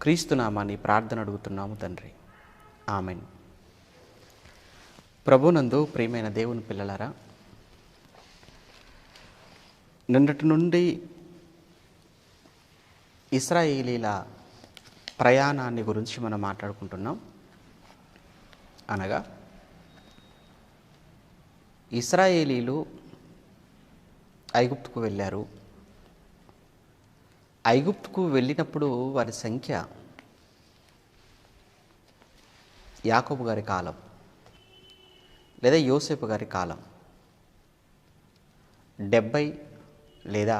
క్రీస్తునామాని ప్రార్థన అడుగుతున్నాము తండ్రి. ఆమెన్. ప్రభునందు ప్రియమైన దేవుని పిల్లలారా, నిన్నటి నుండి ఇశ్రాయేలీల ప్రయాణాన్ని గురించి మనం మాట్లాడుకుంటున్నాం. అనగా ఇశ్రాయేలీలు ఐగుప్తుకు వెళ్ళారు. ఐగుప్తుకు వెళ్ళినప్పుడు వారి సంఖ్య యాకోబు గారి కాలం లేదా యోసేపు గారి కాలం 70 లేదా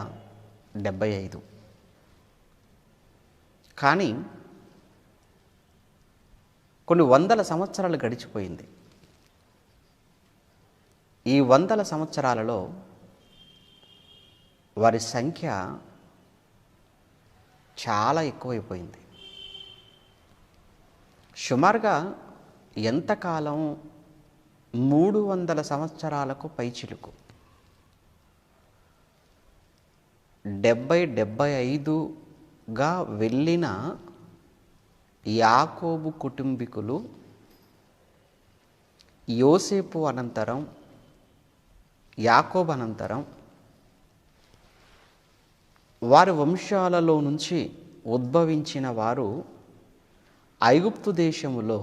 75. కానీ కొన్ని వందల సంవత్సరాలు గడిచిపోయింది. ఈ వందల సంవత్సరాలలో వారి సంఖ్య చాలా ఎక్కువైపోయింది. సుమారుగా ఎంతకాలం 300 సంవత్సరాలకు పైచిలుకు 75గా వెళ్ళిన యాకోబు కుటుంబీకులు యోసేపు అనంతరం, యాకోబు అనంతరం వారి వంశాలలో నుంచి ఉద్భవించిన వారు ఐగుప్తు దేశములో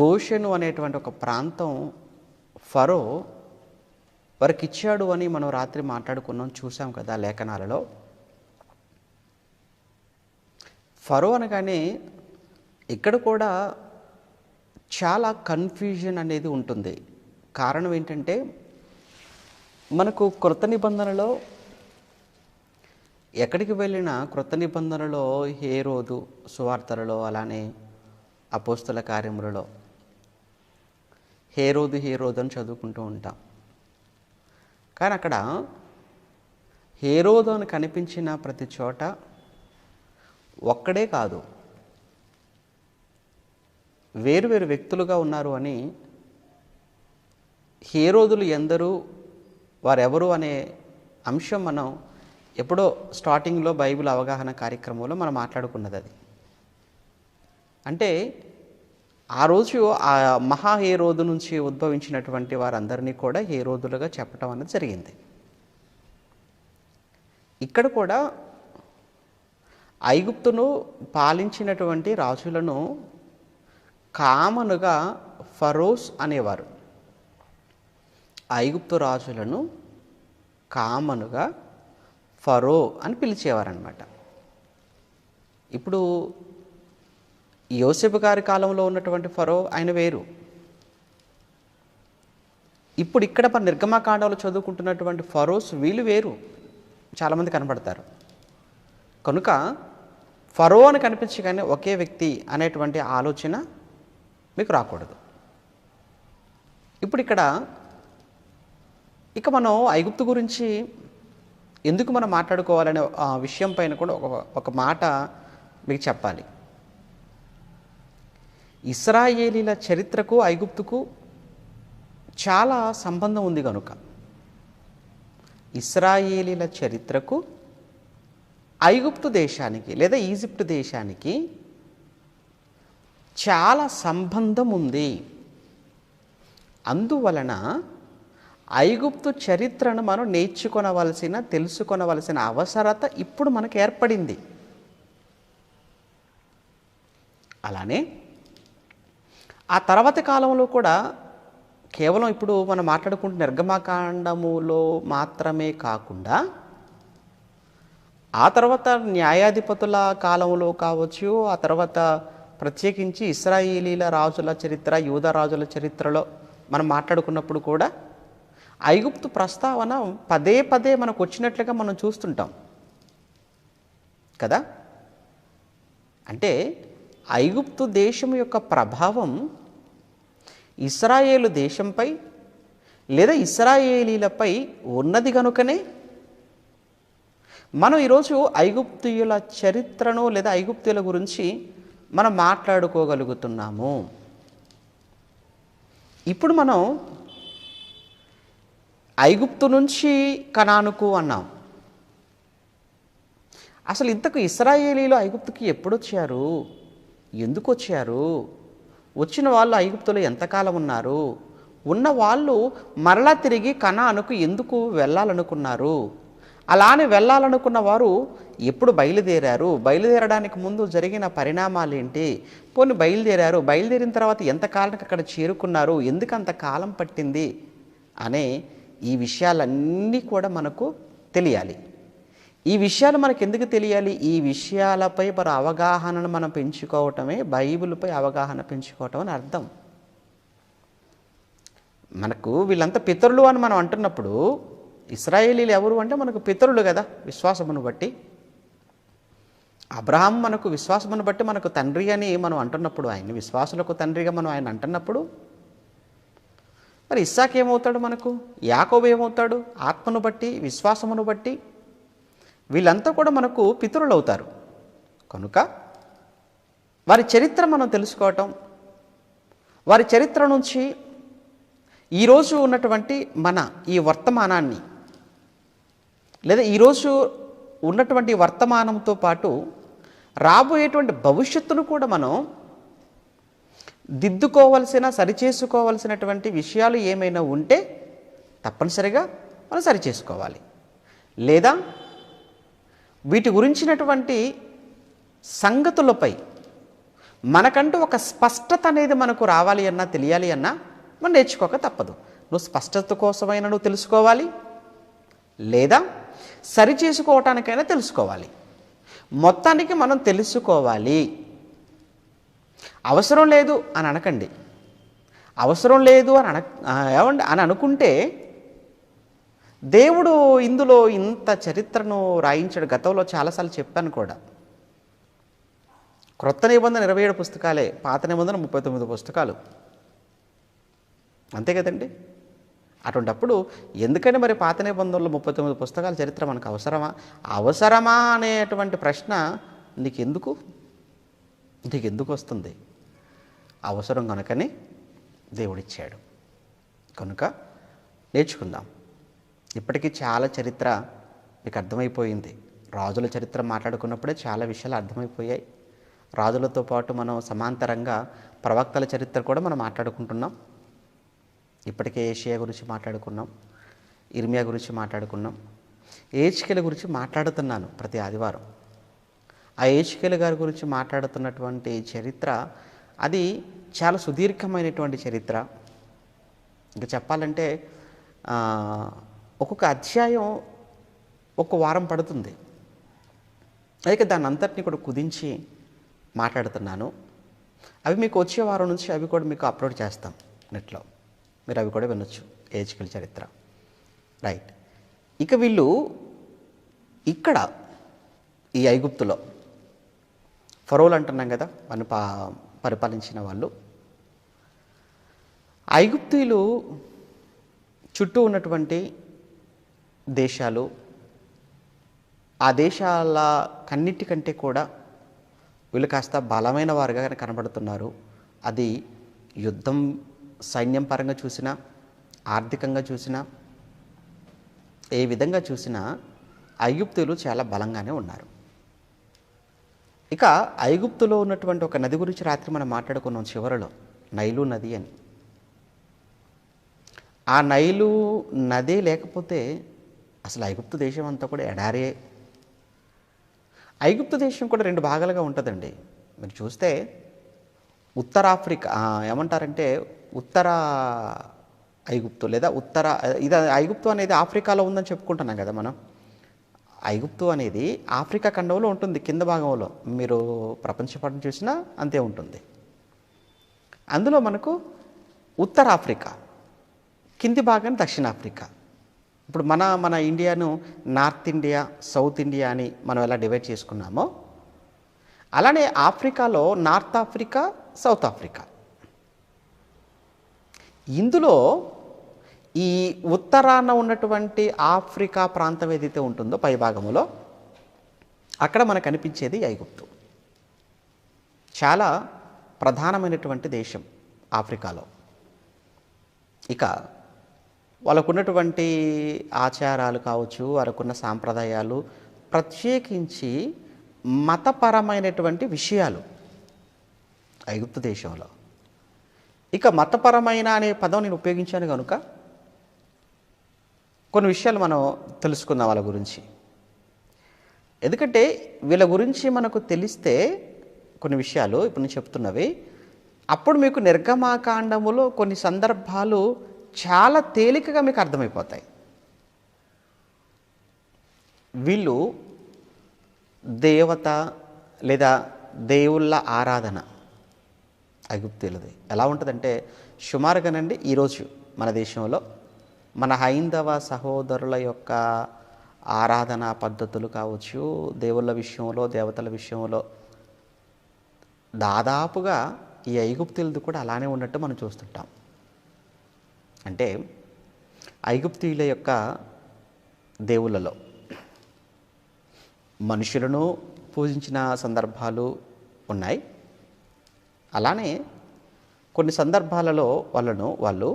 గోషెను అనేటువంటి ఒక ప్రాంతం ఫరో వారికి ఇచ్చాడు అని మనం రాత్రి మాట్లాడుకున్నాం, చూసాం కదా లేఖనాలలో. ఫరో అనగానే ఇక్కడ కూడా చాలా కన్ఫ్యూజన్ అనేది ఉంటుంది. కారణం ఏంటంటే మనకు క్రొత్త నిబంధనలో ఎక్కడికి వెళ్ళినా క్రొత్త నిబంధనలో హేరోదు సువార్తలలో, అలానే అపోస్తల కార్యములలో హేరోదు అని చదువుకుంటూ ఉంటాం. కానీ అక్కడ హేరోదు అని కనిపించిన ప్రతి చోట ఒక్కడే కాదు, వేరువేరు వ్యక్తులుగా ఉన్నారు అని, హేరోదులు ఎందరు, వారెవరు అనే అంశం మనం ఎప్పుడో స్టార్టింగ్లో బైబిల్ అవగాహన కార్యక్రమంలో మనం మాట్లాడుకున్నది. అది అంటే ఆ రోజు ఆ మహా హేరోదు నుంచి ఉద్భవించినటువంటి వారందరినీ కూడా హేరోదులుగా చెప్పటం అనేది జరిగింది. ఇక్కడ కూడా ఐగుప్తును పాలించినటువంటి రాజులను కామనుగా ఫరోస్ అనేవారు. ఐగుప్తు రాజులను కామనుగా ఫరో అని పిలిచేవారనమాట. ఇప్పుడు యోసేపు గారి కాలంలో ఉన్నటువంటి ఫరో ఆయన వేరు. ఇప్పుడు ఇక్కడ నిర్గమకాండంలో చదువుకుంటున్నటువంటి ఫరోస్ వీళ్ళు వేరు, చాలామంది కనబడతారు. కనుక ఫరో అని కనిపించగానే ఒకే వ్యక్తి అనేటువంటి ఆలోచన మీకు రాకూడదు. ఇప్పుడు ఇక్కడ మనం ఐగుప్తు గురించి ఎందుకు మనం మాట్లాడుకోవాలనే విషయం పైన కూడా ఒక మాట మీకు చెప్పాలి. ఇశ్రాయేలీల చరిత్రకు ఐగుప్తుకు చాలా సంబంధం ఉంది. కనుక ఇశ్రాయేలీల చరిత్రకు ఐగుప్తు దేశానికి లేదా ఈజిప్ట్ దేశానికి చాలా సంబంధం ఉంది. అందువలన ఐగుప్తు చరిత్రను మనం తెలుసుకొనవలసిన అవసరత ఇప్పుడు మనకు ఏర్పడింది. అలానే ఆ తర్వాతి కాలంలో కూడా కేవలం ఇప్పుడు మనం మాట్లాడుకుంటున్న నిర్గమకాండములో మాత్రమే కాకుండా ఆ తర్వాత న్యాయాధిపతుల కాలంలో కావచ్చు, ఆ తర్వాత ప్రత్యేకించి ఇశ్రాయేలీల రాజుల చరిత్ర, యూదా రాజుల చరిత్రలో మనం మాట్లాడుకున్నప్పుడు కూడా ఐగుప్తు ప్రస్తావన పదే పదే మనకు వచ్చినట్లుగా మనం చూస్తుంటాం కదా. అంటే ఐగుప్తు దేశం యొక్క ప్రభావం ఇశ్రాయేలు దేశంపై లేదా ఇశ్రాయేలీలపై ఉన్నది కనుకనే మనం ఈరోజు ఐగుప్తీయుల చరిత్రను లేదా ఐగుప్తీయుల గురించి మనం మాట్లాడుకోగలుగుతున్నాము. ఇప్పుడు మనం ఐగుప్తు నుంచి కనానుకు అన్నాం. అసలు ఇంతకు ఇశ్రాయేలీలు ఐగుప్తుకి ఎప్పుడొచ్చారు, ఎందుకు వచ్చారు, వచ్చిన వాళ్ళు ఐగుప్తులో ఎంతకాలం ఉన్నారు, ఉన్న వాళ్ళు మరలా తిరిగి కనానుకు ఎందుకు వెళ్ళాలనుకున్నారు, అలానే వెళ్ళాలనుకున్న వారు ఎప్పుడు బయలుదేరారు, బయలుదేరడానికి ముందు జరిగిన పరిణామాలు ఏంటి, పోనీ బయలుదేరిన తర్వాత ఎంతకాలానికి అక్కడ చేరుకున్నారు, ఎందుకు అంత కాలం పట్టింది అనే ఈ విషయాలన్నీ కూడా మనకు తెలియాలి. ఈ విషయాలు మనకు ఎందుకు తెలియాలి? ఈ విషయాలపై మన అవగాహనను మనం పెంచుకోవటమే బైబిల్పై అవగాహన పెంచుకోవటం అని అర్థం. మనకు వీళ్ళంతా పితరులు అని మనం అంటున్నప్పుడు ఇశ్రాయేలీలు ఎవరు అంటే మనకు పితరులు కదా, విశ్వాసమును బట్టి. అబ్రహాం మనకు విశ్వాసమును బట్టి మనకు తండ్రి అని మనం అంటున్నప్పుడు, ఆయన విశ్వాసులకు తండ్రిగా మనం ఆయన అంటున్నప్పుడు, మరి ఇస్సాకు ఏమవుతాడు, మనకు యాకోబు ఏమవుతాడు? ఆత్మను బట్టి, విశ్వాసమును బట్టి వీళ్ళంతా కూడా మనకు పితరులు అవుతారు. కనుక వారి చరిత్ర మనం తెలుసుకోవటం, వారి చరిత్ర నుంచి ఈరోజు ఉన్నటువంటి మన ఈ వర్తమానాన్ని, లేదా ఈరోజు ఉన్నటువంటి వర్తమానంతో పాటు రాబోయేటువంటి భవిష్యత్తును కూడా మనం దిద్దుకోవలసిన, సరిచేసుకోవలసినటువంటి విషయాలు ఏమైనా ఉంటే తప్పనిసరిగా మనం సరిచేసుకోవాలి. లేదా వీటి గురించినటువంటి సంగతులపై మనకంటూ ఒక స్పష్టత అనేది మనకు రావాలి అన్నా, తెలియాలి అన్నా మనం నేర్చుకోక తప్పదు. నువ్వు స్పష్టత కోసమైనా నువ్వు తెలుసుకోవాలి, లేదా సరి చేసుకోవటానికైనా తెలుసుకోవాలి. మొత్తానికి మనం తెలుసుకోవాలి. అవసరం లేదు అని అనకండి. అవసరం లేదు అని అనుకుంటే దేవుడు ఇందులో ఇంత చరిత్రను రాయించాడు. గతంలో చాలాసార్లు చెప్పాను కూడా. క్రొత్త నిబంధన 27 పుస్తకాలే, పాత నిబంధన 39 పుస్తకాలు, అంతే కదండి. అటువంటప్పుడు ఎందుకని మరి పాత నిబంధనలో 39 పుస్తకాల చరిత్ర మనకు అవసరమా అనేటువంటి ప్రశ్న నీకెందుకు వస్తుంది? అవసరం కనుకని దేవుడిచ్చాడు. కనుక నేర్చుకుందాం. ఇప్పటికీ చాలా చరిత్ర మీకు అర్థమైపోయింది. రాజుల చరిత్ర మాట్లాడుకున్నప్పుడే చాలా విషయాలు అర్థమైపోయాయి. రాజులతో పాటు మనం సమాంతరంగా ప్రవక్తల చరిత్ర కూడా మనం మాట్లాడుకుంటున్నాం. ఇప్పటికే ఏషియా గురించి మాట్లాడుకున్నాం, ఇర్మియా గురించి మాట్లాడుకున్నాం, ఏజ్కేలు గురించి మాట్లాడుతున్నాను ప్రతి ఆదివారం. ఆ ఏజ్కేలు గారి గురించి మాట్లాడుతున్నటువంటి చరిత్ర అది చాలా సుదీర్ఘమైనటువంటి చరిత్ర. ఇంకా చెప్పాలంటే ఒక్కొక్క అధ్యాయం ఒక వారం పడుతుంది. అయితే దాన్ని అంతటిని కూడా కుదించి మాట్లాడుతున్నాను. అవి మీకు వచ్చే వారం నుంచి అవి కూడా మీకు అప్లోడ్ చేస్తాం నెట్లో, మీరు అవి కూడా వినొచ్చు. ఏజ్కేలు చరిత్ర, రైట్. ఇక వీళ్ళు ఇక్కడ ఈ ఐగుప్తులో ఫరోలు అంటున్నాం కదా, వాళ్ళు పరిపాలించిన వాళ్ళు. ఐగుప్తీయులు చుట్టూ ఉన్నటువంటి దేశాలు, ఆ దేశాల కన్నిటికంటే కూడా వీళ్ళు కాస్త బలమైన వారుగా కనబడుతున్నారు. అది యుద్ధం, సైన్యం పరంగా చూసినా, ఆర్థికంగా చూసినా, ఏ విధంగా చూసినా ఐగుప్తులు చాలా బలంగానే ఉన్నారు. ఇక ఐగుప్తులో ఉన్నటువంటి ఒక నది గురించి రాత్రి మనం మాట్లాడుకున్నాం చివరిలో, నైలు నది అని. ఆ నైలు నదే లేకపోతే అసలు ఐగుప్తు దేశం అంతా కూడా ఎడారే. ఐగుప్తు దేశం కూడా 2 భాగాలుగా ఉంటుందండి. మీరు చూస్తే ఉత్తర ఆఫ్రికా ఏమంటారంటే ఉత్తర ఐగుప్తు, లేదా ఇది ఐగుప్తు అనేది ఆఫ్రికాలో ఉందని చెప్పుకుంటున్నాం కదా మనం. ఐగుప్తు అనేది ఆఫ్రికా ఖండంలో ఉంటుంది, కింద భాగంలో. మీరు ప్రపంచపటం చూసినా అంతే ఉంటుంది. అందులో మనకు ఉత్తర ఆఫ్రికా, కింది భాగం దక్షిణాఫ్రికా. ఇప్పుడు మన ఇండియాను నార్త్ ఇండియా, సౌత్ ఇండియా అని మనం ఎలా డివైడ్ చేసుకున్నామో, అలానే ఆఫ్రికాలో నార్త్ ఆఫ్రికా, సౌత్ ఆఫ్రికా. ఇందులో ఈ ఉత్తరాన ఉన్నటువంటి ఆఫ్రికా ప్రాంతం ఏదైతే ఉంటుందో పై భాగంలో, అక్కడ మనకు కనిపించేది ఐగుప్తు. చాలా ప్రధానమైనటువంటి దేశం ఆఫ్రికాలో. ఇక వాళ్ళకున్నటువంటి ఆచారాలు కావచ్చు, వారికున్న సాంప్రదాయాలు, ప్రత్యేకించి మతపరమైనటువంటి విషయాలు ఐగుప్తు దేశంలో. ఇక మతపరమైన అనే పదం నేను ఉపయోగించాను కనుక కొన్ని విషయాలు మనం తెలుసుకుందాం వాళ్ళ గురించి. ఎందుకంటే వీళ్ళ గురించి మనకు తెలిస్తే కొన్ని విషయాలు ఇప్పుడు నేను చెప్తున్నవి, అప్పుడు మీకు నిర్గమాకాండములో కొన్ని సందర్భాలు చాలా తేలికగా మీకు అర్థమైపోతాయి. వీళ్ళు దేవత లేదా దేవుళ్ళ ఆరాధన ఐగుప్తీయులది ఎలా ఉంటుందంటే, సుమారుగానండి ఈరోజు మన దేశంలో మన హైందవ సహోదరుల యొక్క ఆరాధనా పద్ధతులు కావచ్చు, దేవుళ్ళ విషయంలో, దేవతల విషయంలో దాదాపుగా ఈ ఐగుప్తీయులది కూడా అలానే ఉన్నట్టు మనం చూస్తుంటాం. అంటే ఐగుప్తీయుల యొక్క దేవుళ్ళలో మనుషులను పూజించిన సందర్భాలు ఉన్నాయి. అలానే కొన్ని సందర్భాలలో వాళ్ళు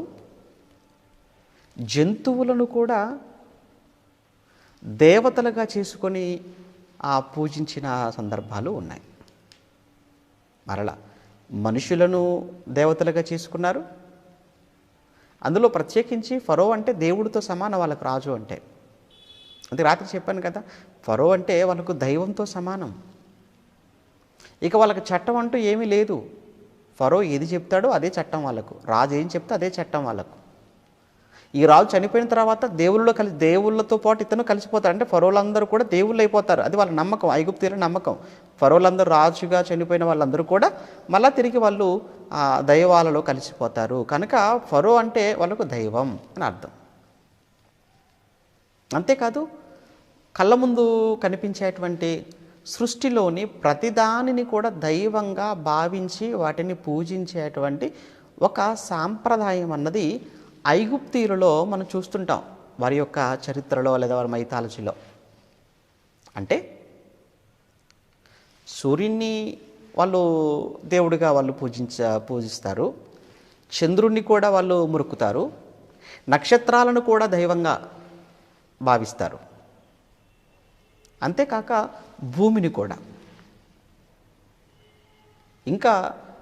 జంతువులను కూడా దేవతలుగా చేసుకొని పూజించిన సందర్భాలు ఉన్నాయి. మరలా మనుషులను దేవతలుగా చేసుకున్నారు. అందులో ప్రత్యేకించి ఫరో అంటే దేవుడితో సమానం వాళ్ళకు, రాజు అంటే. అంటే రాత్రి చెప్పాను కదా, ఫరో అంటే వాళ్ళకు దైవంతో సమానం. ఇక వాళ్ళకి చట్టం అంటూ ఏమీ లేదు. ఫరో ఏది చెప్తాడో అదే చట్టం వాళ్ళకు, రాజు ఏం చెప్తే అదే చట్టం వాళ్ళకు. ఈ రాజు చనిపోయిన తర్వాత దేవుళ్ళతో పాటు ఇతను కలిసిపోతారు. అంటే ఫరోలందరూ కూడా దేవుళ్ళు అయిపోతారు. అది వాళ్ళ నమ్మకం, ఐగుప్తీయుల నమ్మకం. ఫరోలందరూ రాజుగా చనిపోయిన వాళ్ళందరూ కూడా మళ్ళా తిరిగి వాళ్ళు దైవాలలో కలిసిపోతారు. కనుక ఫరో అంటే వాళ్ళకు దైవం అని అర్థం. అంతేకాదు, కళ్ళ ముందు కనిపించేటువంటి సృష్టిలోని ప్రతిదానిని కూడా దైవంగా భావించి వాటిని పూజించేటువంటి ఒక సాంప్రదాయం అన్నది ఐగుప్తీయులలో మనం చూస్తుంటాం, వారి యొక్క చరిత్రలో లేదా వారి మైథాలజీలో. అంటే సూర్యున్ని వాళ్ళు దేవుడిగా వాళ్ళు పూజిస్తారు, చంద్రుణ్ణి కూడా వాళ్ళు మురుకుతారు, నక్షత్రాలను కూడా దైవంగా భావిస్తారు. అంతేకాక భూమిని కూడా. ఇంకా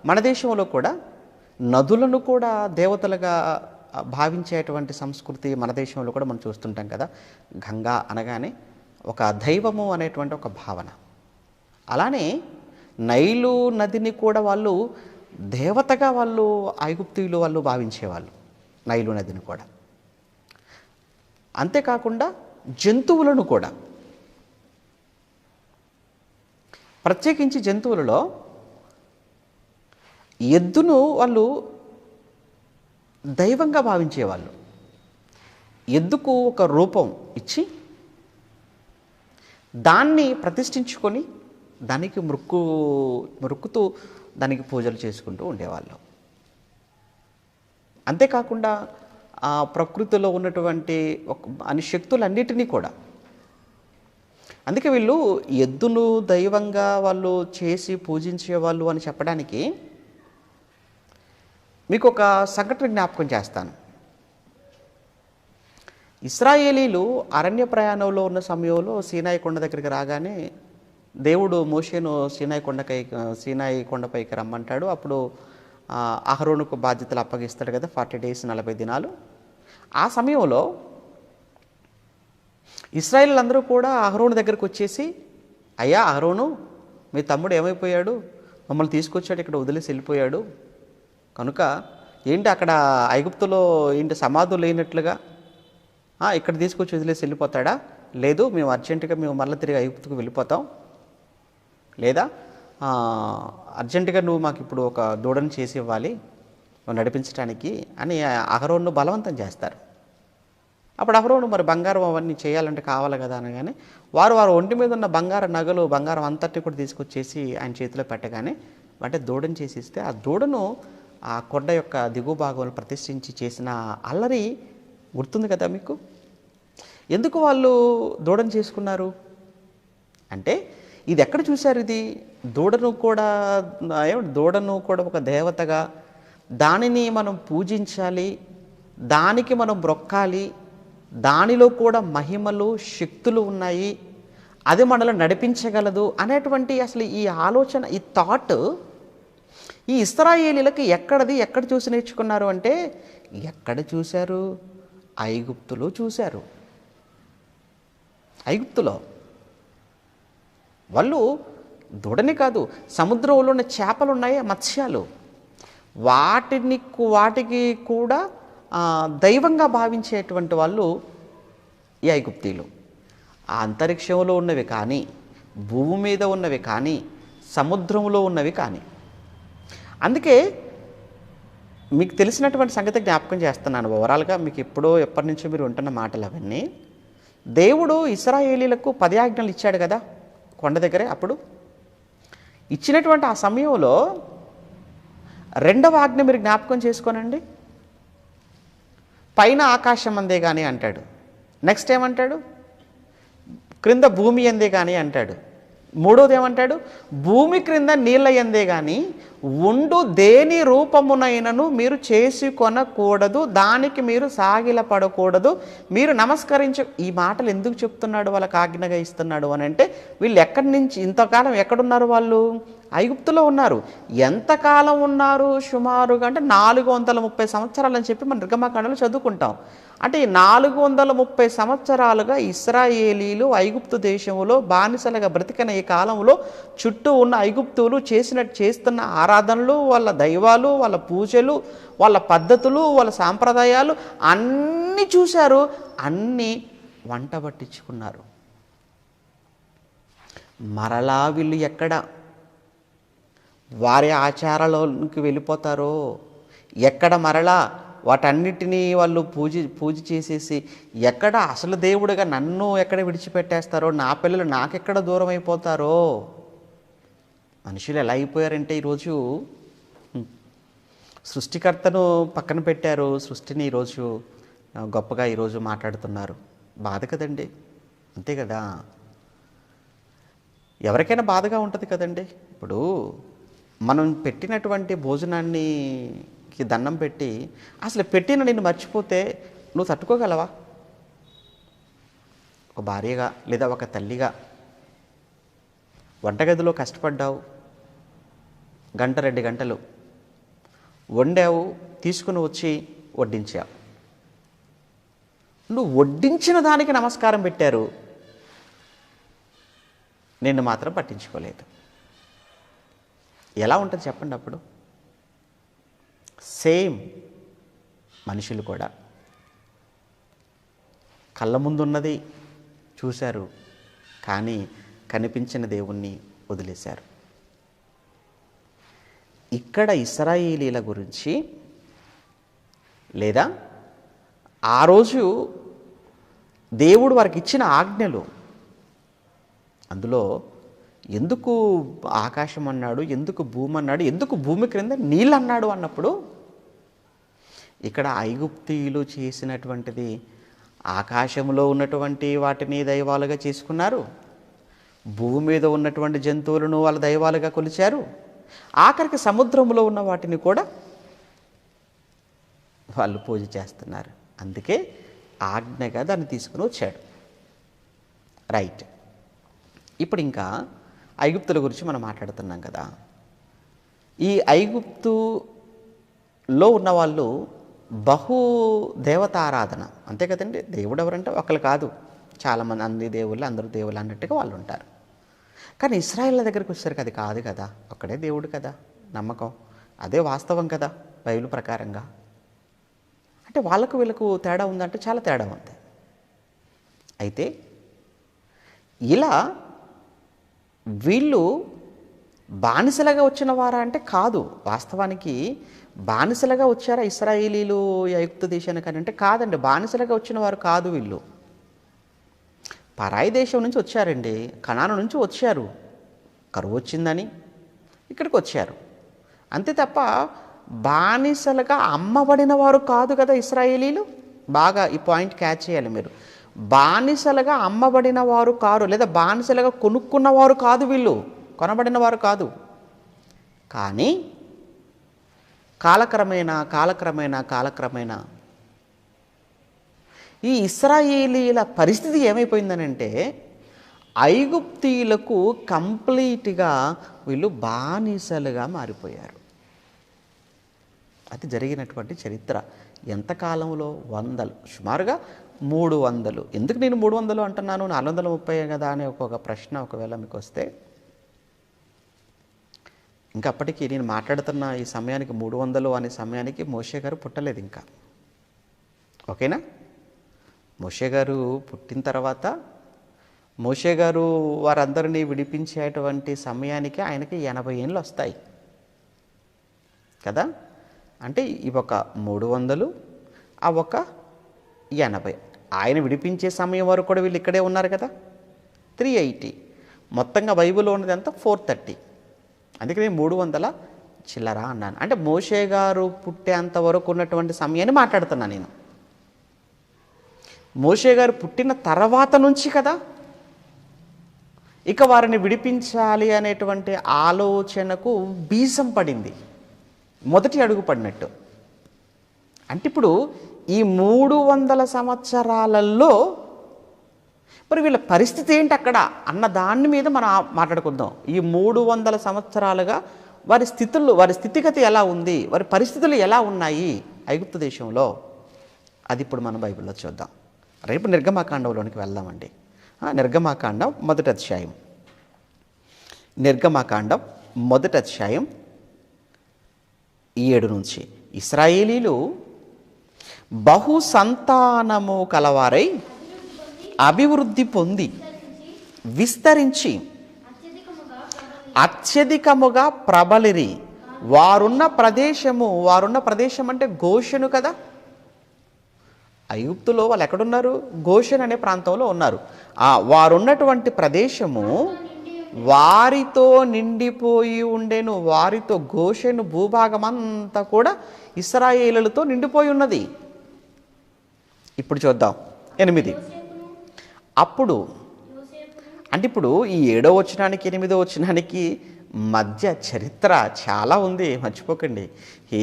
మన దేశంలో కూడా నదులను కూడా దేవతలుగా భావించేటువంటి సంస్కృతి మన దేశంలో కూడా మనం చూస్తుంటాం కదా. గంగా అనగానే ఒక దైవము అనేటువంటి ఒక భావన. అలానే నైలు నదిని కూడా వాళ్ళు దేవతగా ఐగుప్తీయులు వాళ్ళు భావించేవాళ్ళు, నైలు నదిని కూడా. అంతేకాకుండా జంతువులను కూడా, ప్రత్యేకించి జంతువులలో ఎద్దును వాళ్ళు దైవంగా భావించేవాళ్ళు. ఎద్దుకు ఒక రూపం ఇచ్చి దాన్ని ప్రతిష్ఠించుకొని దానికి మొక్కుతూ దానికి పూజలు చేసుకుంటూ ఉండేవాళ్ళు. అంతేకాకుండా ఆ ప్రకృతిలో ఉన్నటువంటి అన్ని శక్తులన్నిటినీ కూడా. అందుకే వీళ్ళు ఎద్దును దైవంగా వాళ్ళు చేసి పూజించేవాళ్ళు అని చెప్పడానికి మీకు ఒక సంఘటన జ్ఞాపకం చేస్తాను. ఇశ్రాయేలీలు అరణ్య ప్రయాణంలో ఉన్న సమయంలో సీనాయి కొండ దగ్గరికి రాగానే దేవుడు మోషేను సీనాయి కొండపైకి రమ్మంటాడు. అప్పుడు అహరోనుకు బాధ్యతలు అప్పగిస్తాడు కదా, 40 days 40 దినాలు. ఆ సమయంలో ఇశ్రాయేలీలందరూ కూడా అహరోను దగ్గరికి వచ్చేసి, అయ్యా అహరోను, మీ తమ్ముడు ఏమైపోయాడు, మమ్మల్ని తీసుకొచ్చాడు, ఇక్కడ వదిలేసి వెళ్ళిపోయాడు, కనుక ఏంటి అక్కడ ఐగుప్తులో ఏంటి సమాధులు లేనట్లుగా ఇక్కడ తీసుకొచ్చి వదిలేసి వెళ్ళిపోతాడా? లేదు, మేము అర్జెంటుగా మళ్ళీ తిరిగి ఐగుప్తుకు వెళ్ళిపోతాం, లేదా అర్జెంటుగా నువ్వు మాకు ఇప్పుడు ఒక దూడను చేసి ఇవ్వాలి నడిపించడానికి అని అహరోను బలవంతం చేస్తారు. అప్పుడు అహరోను మరి బంగారం అవన్నీ చేయాలంటే కావాలి కదా అనగానే వారు ఒంటి మీద ఉన్న బంగారు నగలు, బంగారం అంతటి కూడా తీసుకొచ్చేసి ఆయన చేతిలో పెట్టగానే అంటే దూడను చేసి ఇస్తే ఆ దూడను ఆ కొండ యొక్క దిగువ భాగంలో ప్రతిష్ఠించి చేసిన అల్లరి గుర్తుంది కదా మీకు. ఎందుకు వాళ్ళు దూడను చేసుకున్నారు అంటే, ఇది ఎక్కడ చూశారు? ఇది దూడను కూడా ఒక దేవతగా, దానిని మనం పూజించాలి, దానికి మనం బ్రొక్కాలి, దానిలో కూడా మహిమలు శక్తులు ఉన్నాయి అది మనల్ని నడిపించగలదు అనేటువంటి అసలు ఈ ఆలోచన, ఈ థాట్ ఈ ఇశ్రాయేలీయులకి ఎక్కడ చూసి నేర్చుకున్నారు అంటే, ఎక్కడ చూశారు? ఐగుప్తులో చూశారు. ఐగుప్తులో వాళ్ళు దూడని కాదు, సముద్రంలో ఉన్న చేపలు ఉన్నాయి, మత్స్యాలు, వాటికి కూడా దైవంగా భావించేటువంటి వాళ్ళు ఈ ఐగుప్తీయులు. ఆ అంతరిక్షంలో ఉన్నవి కానీ, భూమి మీద ఉన్నవి కానీ, సముద్రంలో ఉన్నవి కానీ. అందుకే మీకు తెలిసినటువంటి సంగతి జ్ఞాపకం చేస్తున్నాను. ఓవరాల్గా మీకు ఎప్పటి నుంచో మీరు ఉంటున్న మాటలు అవన్నీ. దేవుడు ఇశ్రాయేలీయులకు 10 ఆజ్ఞలు ఇచ్చాడు కదా కొండ దగ్గరే. అప్పుడు ఇచ్చినటువంటి ఆ సమయంలో 2వ ఆజ్ఞ మీరు జ్ఞాపకం చేసుకోనండి. పైన ఆకాశం అందే కానీ అంటాడు. నెక్స్ట్ ఏమంటాడు? క్రింద భూమి అందే కానీ అంటాడు. 3వది ఏమంటాడు? భూమి క్రింద నీళ్ళ ఎందే కానీ ఉండు దేని రూపమునైనను మీరు చేసుకొనకూడదు, దానికి మీరు సాగిలపడకూడదు, మీరు ఈ మాటలు ఎందుకు చెప్తున్నాడు, వాళ్ళకి ఆజ్ఞగా ఇస్తున్నాడు అని అంటే, వీళ్ళు ఎక్కడి నుంచి ఇంతకాలం ఎక్కడున్నారు? వాళ్ళు ఐగుప్తులో ఉన్నారు. ఎంతకాలం ఉన్నారు? సుమారుగా అంటే 430 సంవత్సరాలు అని చెప్పి మన నిర్గమకాండలో చదువుకుంటాం. అంటే ఈ 430 సంవత్సరాలుగా ఇశ్రాయేలీలు ఐగుప్తు దేశంలో బానిసలుగా బ్రతికిన ఈ కాలంలో చుట్టూ ఉన్న ఐగుప్తులు చేస్తున్న ఆరాధనలు, వాళ్ళ దైవాలు, వాళ్ళ పూజలు, వాళ్ళ పద్ధతులు, వాళ్ళ సాంప్రదాయాలు అన్నీ చూశారు, అన్నీ వంట పట్టించుకున్నారు. మరలా వీళ్ళు ఎక్కడ వారి ఆచారాలలోకి వెళ్ళిపోతారో, ఎక్కడ మరలా వాటన్నిటినీ వాళ్ళు పూజ చేసేసి ఎక్కడ అసలు దేవుడిగా నన్ను ఎక్కడ విడిచిపెట్టేస్తారో, నా పిల్లలు నాకెక్కడ దూరం అయిపోతారో. మనుషులు ఎలా అయిపోయారంటే ఈరోజు సృష్టికర్తను పక్కన పెట్టారు, సృష్టిని ఈరోజు గొప్పగా ఈరోజు మాట్లాడుతున్నారు. బాధ కదండి, అంతే కదా. ఎవరికైనా బాధగా ఉంటుంది కదండి. ఇప్పుడు మనం పెట్టినటువంటి భోజనానికి దండం పెట్టి అసలు పెట్టిన నిన్ను మర్చిపోతే నువ్వు తట్టుకోగలవా? ఒక భార్యగా లేదా ఒక తల్లిగా వంటగదిలో కష్టపడ్డావు, 1-2 గంటలు వండావు, తీసుకుని వచ్చి వడ్డించావు. నువ్వు వడ్డించిన దానికి నమస్కారం పెట్టారు, నిన్ను మాత్రం పట్టించుకోలేదు. ఎలా ఉంటుంది చెప్పండి? అప్పుడు సేమ్ మనుషులు కూడా కళ్ళ ముందున్నది చూశారు, కానీ కనిపించిన దేవుణ్ణి వదిలేశారు. ఇక్కడ ఇశ్రాయేలీల గురించి లేదా ఆ రోజు దేవుడు వారికి ఇచ్చిన ఆజ్ఞలు, అందులో ఎందుకు ఆకాశం అన్నాడు, ఎందుకు భూమి అన్నాడు, ఎందుకు భూమి క్రింద నీళ్ళు అన్నాడు అన్నప్పుడు, ఇక్కడ ఐగుప్తీయులు చేసినటువంటిది ఆకాశంలో ఉన్నటువంటి వాటిని దైవాలుగా చేసుకున్నారు, భూమి మీద ఉన్నటువంటి జంతువులను వాళ్ళ దైవాలుగా కొలిచారు, ఆఖరికి సముద్రంలో ఉన్న వాటిని కూడా వాళ్ళు పూజ చేస్తున్నారు. అందుకే ఆజ్ఞగా దాన్ని తీసుకుని వచ్చాడు. రైట్. ఇప్పుడు ఇంకా ఐగుప్తుల గురించి మనం మాట్లాడుతున్నాం కదా. ఈ ఐగుప్తులో ఉన్నవాళ్ళు బహు దేవతారాధన, అంతే కదండి. దేవుడు ఎవరంటే ఒకరు కాదు, చాలామంది, అన్ని దేవుళ్ళు, అందరూ దేవుళ్ళు అన్నట్టుగా వాళ్ళు ఉంటారు. కానీ ఇశ్రాయేళ్ల దగ్గరికి వచ్చేసరికి అది కాదు కదా, ఒక్కడే దేవుడు కదా నమ్మకం, అదే వాస్తవం కదా బైబిల్ ప్రకారంగా. అంటే వాళ్ళకు వీళ్ళకు తేడా ఉందంటే చాలా తేడా ఉంది. అయితే ఇలా వీళ్ళు బానిసలుగా వచ్చిన వారా అంటే కాదు. వాస్తవానికి బానిసలుగా వచ్చారా ఇశ్రాయేలీలు ఐగుప్తు దేశానికి అని అంటే కాదండి, బానిసలుగా వచ్చిన వారు కాదు. వీళ్ళు పరాయి దేశం నుంచి వచ్చారండి, కనాను నుంచి వచ్చారు, కరువు వచ్చిందని ఇక్కడికి వచ్చారు, అంతే తప్ప బానిసలుగా అమ్మబడిన వారు కాదు కదా ఇశ్రాయేలీలు. బాగా ఈ పాయింట్ క్యాచ్ చేయాలి మీరు. బానిసలుగా అమ్మబడిన వారు కారు, లేదా బానిసలుగా కొనుక్కున్నవారు కాదు వీళ్ళు, కొనబడిన వారు కాదు. కానీ కాలక్రమేణా ఈ ఇశ్రాయేలీల పరిస్థితి ఏమైపోయిందనంటే, ఐగుప్తీయులకు కంప్లీట్గా వీళ్ళు బానిసలుగా మారిపోయారు. అది జరిగినటువంటి చరిత్ర. ఎంత కాలంలో? వందలు, సుమారుగా 300. ఎందుకు నేను 300 అంటున్నాను, 430 కదా అనే ఒక ప్రశ్న ఒకవేళ మీకు వస్తే, ఇంకా అప్పటికి నేను మాట్లాడుతున్న ఈ సమయానికి 300 అనే సమయానికి మోషే గారు పుట్టలేదు ఇంకా. ఓకేనా? మోషే గారు పుట్టిన తర్వాత మోషే గారు వారందరినీ విడిపించేటువంటి సమయానికి ఆయనకి 80 ఏళ్ళు వస్తాయి కదా. అంటే ఇవి ఒక 300, ఆ ఒక 80. ఆయన విడిపించే సమయం వరకు కూడా వీళ్ళు ఇక్కడే ఉన్నారు కదా, 380. మొత్తంగా బైబిల్లో ఉన్నది ఎంత? 430. అందుకని 300 చిల్లర అన్నాను. అంటే మోషే గారు పుట్టేంత వరకు ఉన్నటువంటి సమయాన్ని మాట్లాడుతున్నాను నేను. మోషే గారు పుట్టిన తర్వాత నుంచి కదా ఇక వారిని విడిపించాలి అనేటువంటి ఆలోచనకు బీజం పడింది, మొదటి అడుగు పడినట్టు. అంటే ఇప్పుడు ఈ 300 సంవత్సరాలలో మరి వీళ్ళ పరిస్థితి ఏంటి అక్కడ అన్న దాని మీద మనం మాట్లాడుకుందాం. ఈ 300 సంవత్సరాలుగా వారి స్థితిగతి ఎలా ఉంది, వారి పరిస్థితులు ఎలా ఉన్నాయి ఐగుప్తు దేశంలో, అది ఇప్పుడు మనం బైబిల్లో చూద్దాం. రేపు నిర్గమాకాండంలోనికి వెళ్దామండి. నిర్గమాకాండం మొదటి అధ్యాయం, నిర్గమాకాండం మొదటి అధ్యాయం 7 నుంచి. ఇశ్రాయేలీలు బహు సంతానము కలవారై అభివృద్ధి పొంది విస్తరించి అత్యధికముగా ప్రబలిరి. వారున్న ప్రదేశం అంటే గోషెను కదా. ఐగుప్తులో వాళ్ళు ఎక్కడున్నారు? గోషెన్ అనే ప్రాంతంలో ఉన్నారు. వారున్నటువంటి ప్రదేశము వారితో నిండిపోయి ఉండెను. వారితో గోషెను భూభాగం అంతా కూడా ఇశ్రాయేలులతో నిండిపోయి ఉన్నది. ఇప్పుడు చూద్దాం 8. అప్పుడు అంటే ఇప్పుడు ఈ 7వ వచనానికి 8వ వచనానికి మధ్య చరిత్ర చాలా ఉంది, మర్చిపోకండి.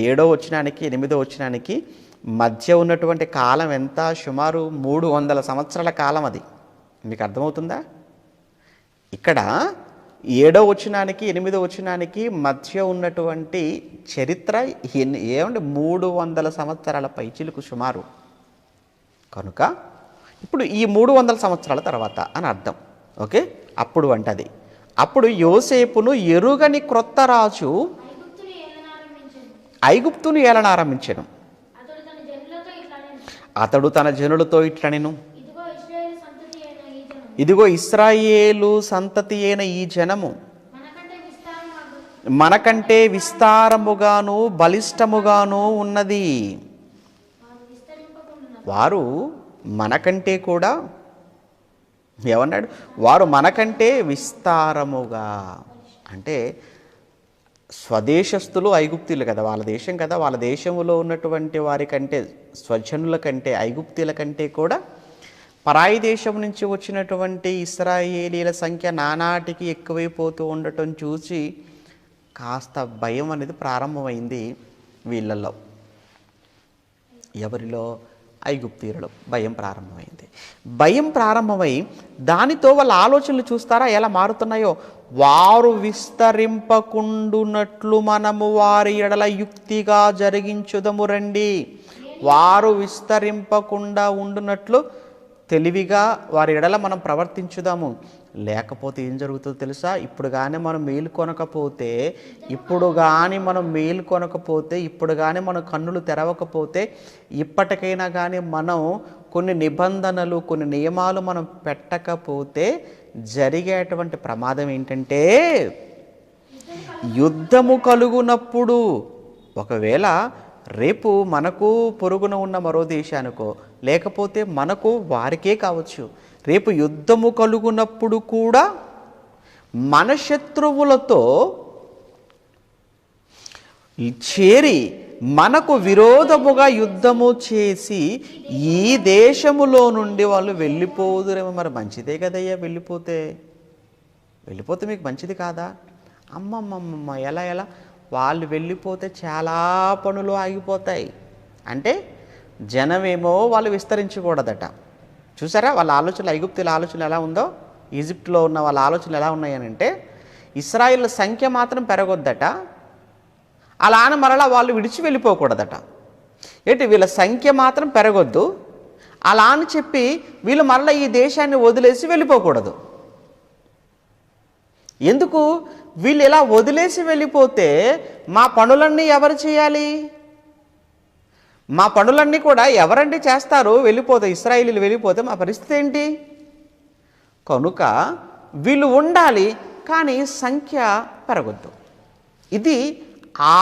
7వ వచనానికి 8వ వచనానికి మధ్య ఉన్నటువంటి కాలం ఎంత? సుమారు 300 సంవత్సరాల కాలం. అది మీకు అర్థమవుతుందా? ఇక్కడ 7వ వచనానికి 8వ వచనానికి మధ్య ఉన్నటువంటి చరిత్ర ఏమంటే 300 సంవత్సరాల పైచిలుకు సుమారు. కనుక ఇప్పుడు ఈ 300 సంవత్సరాల తర్వాత అని అర్థం. ఓకే, అప్పుడు అంటది, అప్పుడు యోసేపును ఎరుగని క్రొత్త రాజు ఐగుప్తును ఏలనారంభించెను. అతడు తన జనులతో ఇట్లనెను, ఇదిగో ఇశ్రాయేలు సంతతి అయిన ఈ జనము మనకంటే విస్తారముగాను బలిష్టముగాను ఉన్నది. వారు మనకంటే కూడా ఏమన్నాడు? వారు మనకంటే విస్తారముగా. అంటే స్వదేశస్థులు ఐగుప్తీయులు కదా, వాళ్ళ దేశం కదా. వాళ్ళ దేశంలో ఉన్నటువంటి వారి కంటే, స్వజనుల కంటే, ఐగుప్తీయుల కంటే కూడా పరాయి దేశం నుంచి వచ్చినటువంటి ఇశ్రాయేలీల సంఖ్య నానాటికి ఎక్కువైపోతూ ఉండటం చూసి కాస్త భయం అనేది ప్రారంభమైంది వీళ్ళల్లో. ఎవరిలో? ఐగుప్తీయులలో భయం ప్రారంభమైంది. భయం ప్రారంభమై దానితో వాళ్ళ ఆలోచనలు చూస్తారా ఎలా మారుతున్నాయో. వారు విస్తరింపకుండునట్లు మనము వారి ఎడల యుక్తిగా జరిగించుదము రండి. వారు విస్తరింపకుండా ఉండునట్లు తెలివిగా వారి ఎడల మనం ప్రవర్తించుదాము. లేకపోతే ఏం జరుగుతుందో తెలుసా? ఇప్పుడు కానీ మనం మేలుకొనకపోతే, ఇప్పుడు కానీ మనం కన్నులు తెరవకపోతే, ఇప్పటికైనా కానీ మనం కొన్ని నిబంధనలు, కొన్ని నియమాలు మనం పెట్టకపోతే జరిగేటువంటి ప్రమాదం ఏంటంటే, యుద్ధము కలుగునప్పుడు, ఒకవేళ రేపు మనకు పొరుగున ఉన్న మరో దేశానికో, లేకపోతే మనకు వారికే కావచ్చు, రేపు యుద్ధము కలుగునప్పుడు కూడా మన శత్రువులతో చేరి మనకు విరోధముగా యుద్ధము చేసి ఈ దేశములో నుండి వాళ్ళు వెళ్ళిపోదురేమో. మరి మంచిదే కదయ్యా, వెళ్ళిపోతే మీకు మంచిది కాదా? అమ్మమ్మమ్మ, ఎలా వాళ్ళు వెళ్ళిపోతే చాలా పనులు ఆగిపోతాయి. అంటే జనమేమో వాళ్ళు విస్తరించకూడదట. చూసారా వాళ్ళ ఆలోచనలు, ఐగుప్తుల ఆలోచన ఎలా ఉందో. ఈజిప్ట్లో ఉన్న వాళ్ళ ఆలోచనలు ఎలా ఉన్నాయనంటే ఇశ్రాయేల్ సంఖ్య మాత్రం పెరగొద్దట, అలా అని మరలా వాళ్ళు విడిచి వెళ్ళిపోకూడదట. ఏంటి వీళ్ళ సంఖ్య మాత్రం పెరగొద్దు, అలా అని చెప్పి వీళ్ళు మరలా ఈ దేశాన్ని వదిలేసి వెళ్ళిపోకూడదు. ఎందుకు? వీళ్ళు ఇలా వదిలేసి వెళ్ళిపోతే మా పనులన్నీ ఎవరు చేయాలి? మా పనులన్నీ కూడా ఎవరండి చేస్తారు? వెళ్ళిపోతే ఇశ్రాయేలీలు వెళ్ళిపోతే మా పరిస్థితి ఏంటి? కనుక వీళ్ళు ఉండాలి, కానీ సంఖ్య పెరగొద్దు. ఇది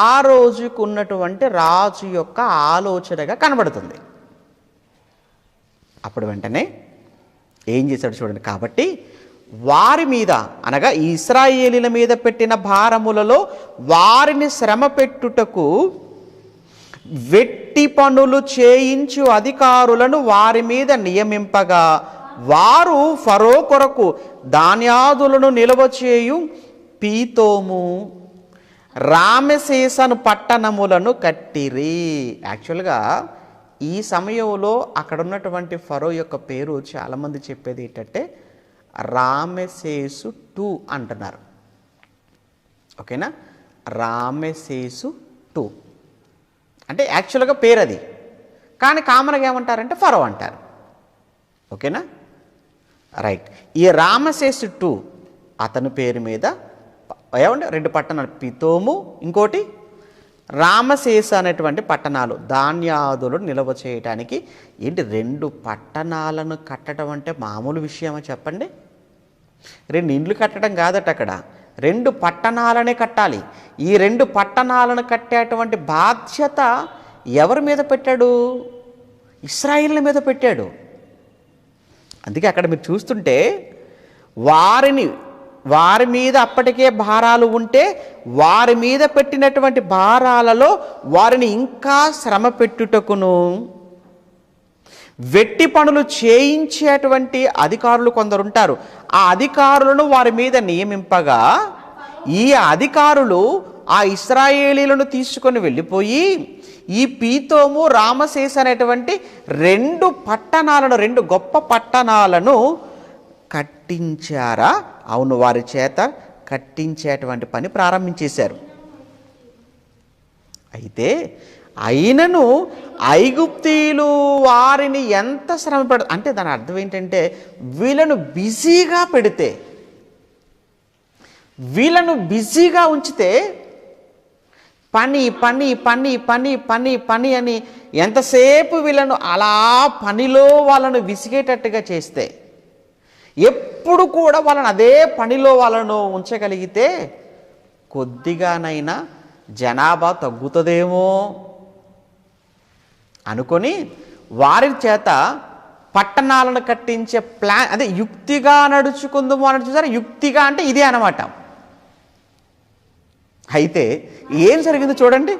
ఆ రోజుకు ఉన్నటువంటి రాజు యొక్క ఆలోచనగా కనబడుతుంది. అప్పుడు వెంటనే ఏం చేశాడు చూడండి. కాబట్టి వారి మీద అనగా ఈ ఇశ్రాయేలీల మీద పెట్టిన భారములలో వారిని శ్రమ పెట్టుటకు వెట్టి పనులు చేయించు అధికారులను వారి మీద నియమింపగా వారు ఫరో కొరకు ధాన్యాదులను నిల్వ చేయు పీతోము, రామెసేసను పట్టణములను కట్టిరి. యాక్చువల్గా ఈ సమయంలో అక్కడ ఉన్నటువంటి ఫరో యొక్క పేరు చాలామంది చెప్పేది ఏంటంటే రామెసేసు 2 అంటున్నారు. ఓకేనా? రామెసేసు 2 అంటే యాక్చువల్గా పేరు అది, కానీ కామన్గా ఏమంటారంటే ఫరో అంటారు. ఓకేనా? రైట్. ఈ రామసేసు 2 అతని పేరు మీద ఏమంటే 2 పట్టణాలు, పితోము ఇంకోటి రామశేష అనేటువంటి పట్టణాలు ధాన్యాదులు నిల్వ చేయటానికి. ఏంటి 2 పట్టణాలను కట్టడం అంటే మామూలు విషయమా చెప్పండి? 2 ఇండ్లు కట్టడం కాదట, అక్కడ 2 పట్టణాలనే కట్టాలి. ఈ 2 పట్టణాలను కట్టేటువంటి బాధ్యత ఎవరి మీద పెట్టాడు? ఇశ్రాయేలు మీద పెట్టాడు. అందుకే అక్కడ మీరు చూస్తుంటే వారి మీద అప్పటికే భారాలు ఉంటే వారి మీద పెట్టినటువంటి భారాలలో వారిని ఇంకా శ్రమ పెట్టుటకును వెట్టి పనులు చేయించేటువంటి అధికారులు కొందరుంటారు. ఆ అధికారులను వారి మీద నియమింపగా ఈ అధికారులు ఆ ఇశ్రాయేలీలను తీసుకొని వెళ్ళిపోయి ఈ పీతోము, రామశేష అనేటువంటి 2 పట్టణాలను, 2 గొప్ప పట్టణాలను కట్టించారా? అవును, వారి చేత కట్టించేటువంటి పని ప్రారంభించేశారు. అయితే అయినను ఐగుప్తీయులు వారిని ఎంత శ్రమ అంటే దాని అర్థం ఏంటంటే వీళ్ళను బిజీగా పెడితే, వీళ్ళను బిజీగా ఉంచితే పని పని పని పని పని పని అని ఎంతసేపు వీళ్ళను అలా పనిలో వాళ్ళను విసిగేటట్టుగా చేస్తే, ఎప్పుడు కూడా వాళ్ళని అదే పనిలో వాళ్ళను ఉంచగలిగితే కొద్దిగానైనా జనాభా తగ్గుతుందేమో అనుకొని వారి చేత పట్టణాలను కట్టించే ప్లాన్, అదే యుక్తిగా నడుచుకుందాము అని చూసారా? యుక్తిగా అంటే ఇదే అన్నమాట. అయితే ఏం జరిగిందో చూడండి.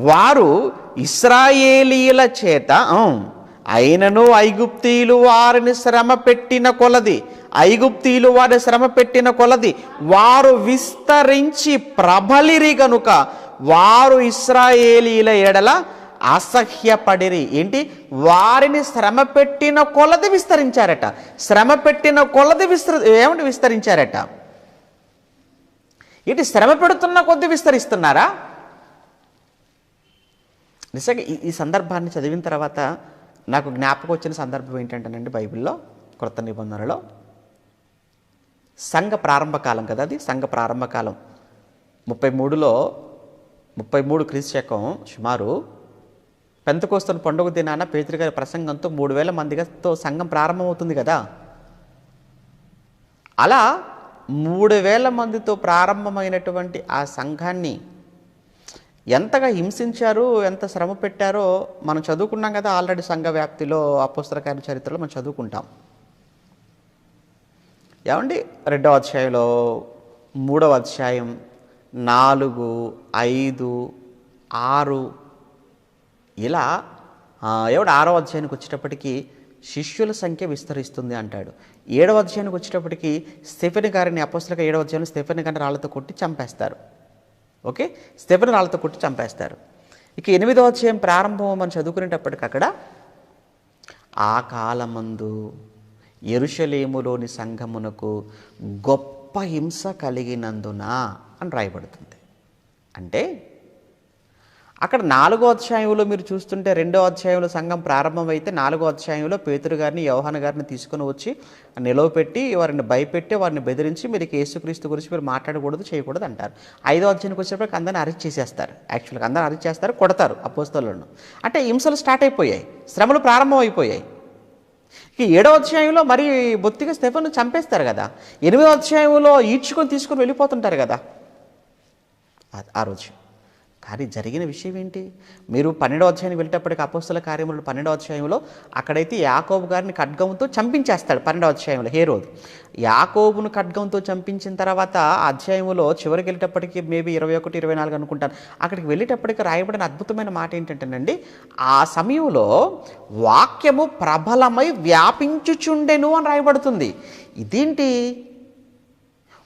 వారు ఇశ్రాయేలీయుల చేత అయినను ఐగుప్తీయులు వారిని శ్రమ పెట్టిన కొలది వారు విస్తరించి ప్రబలిరి గనుక వారు ఇశ్రాయేలీయుల ఎడల అసహ్యపడిరి. ఏంటి? వారిని శ్రమ పెట్టిన కొలది విస్తరించారట. శ్రమ పెట్టిన కొలది విస్తరించారట. ఏంటి? శ్రమ పెడుతున్న కొద్ది విస్తరిస్తున్నారా? నిజంగా ఈ సందర్భాన్ని చదివిన తర్వాత నాకు జ్ఞాపకం వచ్చిన సందర్భం ఏంటంటేనండి, బైబిల్లో క్రొత్త నిబంధనలో సంఘ ప్రారంభకాలం కదా, అది సంఘ ప్రారంభకాలం 33 క్రీస్తు శకం సుమారు పెంతెకోస్తు పండుగ దినాన పేతురు గారి ప్రసంగంతో 3000 మందితో సంఘం ప్రారంభమవుతుంది కదా. అలా 3000 మందితో ప్రారంభమైనటువంటి ఆ సంఘాన్ని ఎంతగా హింసించారు, ఎంత శ్రమ పెట్టారో మనం చదువుకున్నాం కదా. ఆల్రెడీ సంఘ వ్యాప్తిలో అపోస్తల కార్యాల చరిత్రలో మనం చదువుకుంటాం. ఏమండి 2వ అధ్యాయంలో, 3వ అధ్యాయం, 4, 5, 6 ఇలా 6వ అధ్యాయానికి వచ్చేటప్పటికి శిష్యుల సంఖ్య విస్తరిస్తుంది అంటాడు. 7వ అధ్యాయానికి వచ్చేటప్పటికి స్టెఫెను గారిని, అపోస్తల 7వ అధ్యాయంలో స్టెఫెను గారిని రాళ్లతో కొట్టి చంపేస్తారు. ఓకే, స్టెఫెను రాళ్లతో కొట్టి చంపేస్తారు. ఇక 8వ అధ్యాయం ప్రారంభం మనం చదువుకునేటప్పటికి అక్కడ ఆ కాలమందు యెరూషలేములోని సంఘమునకు గొప్ప హింస కలిగినందున అని రాయబడుతుంది. అంటే అక్కడ 4వ అధ్యాయంలో మీరు చూస్తుంటే 2వ అధ్యాయంలో సంఘం ప్రారంభమైతే 4వ అధ్యాయంలో పేతురు గారిని యోహాను గారిని తీసుకొని వచ్చి నిలవపెట్టి వారిని భయపెట్టి వారిని బెదిరించి మీరు యేసుక్రీస్తు గురించి మీరు మాట్లాడకూడదు చేయకూడదు అంటారు. 5వ అధ్యాయానికి వచ్చేటప్పటికి అందరిని అరెస్ట్ చేసేస్తారు. యాక్చువల్గా అందరిని అరెస్ట్ చేస్తారు, కొడతారు అపోస్తలులను. అంటే హింసలు స్టార్ట్ అయిపోయాయి, శ్రమలు ప్రారంభం అయిపోయాయి. ఇక 7వ అధ్యాయంలో మరి బొత్తిగా స్టెఫెను చంపేస్తారు కదా. 8వ అధ్యాయంలో ఈడ్చుకొని తీసుకొని వెళ్ళిపోతుంటారు కదా ఆ రోజు. కానీ జరిగిన విషయం ఏంటి? మీరు 12వ అధ్యాయానికి వెళ్ళేటప్పటికి అపోస్తల కార్యములు 12వ అధ్యాయంలో అక్కడైతే యాకోబు గారిని ఖడ్గంతో చంపించేస్తాడు. 12వ అధ్యాయంలో హేరోదు యాకోబును ఖడ్గంతో చంపించిన తర్వాత అధ్యాయంలో చివరికి వెళ్ళేటప్పటికి మేబీ 21, 24 అనుకుంటాను. అక్కడికి వెళ్ళేటప్పటికి రాయబడిన అద్భుతమైన మాట ఏంటంటేనండి, ఆ సమయంలో వాక్యము ప్రబలమై వ్యాపించుచుండెను అని రాయబడుతుంది. ఇదేంటి?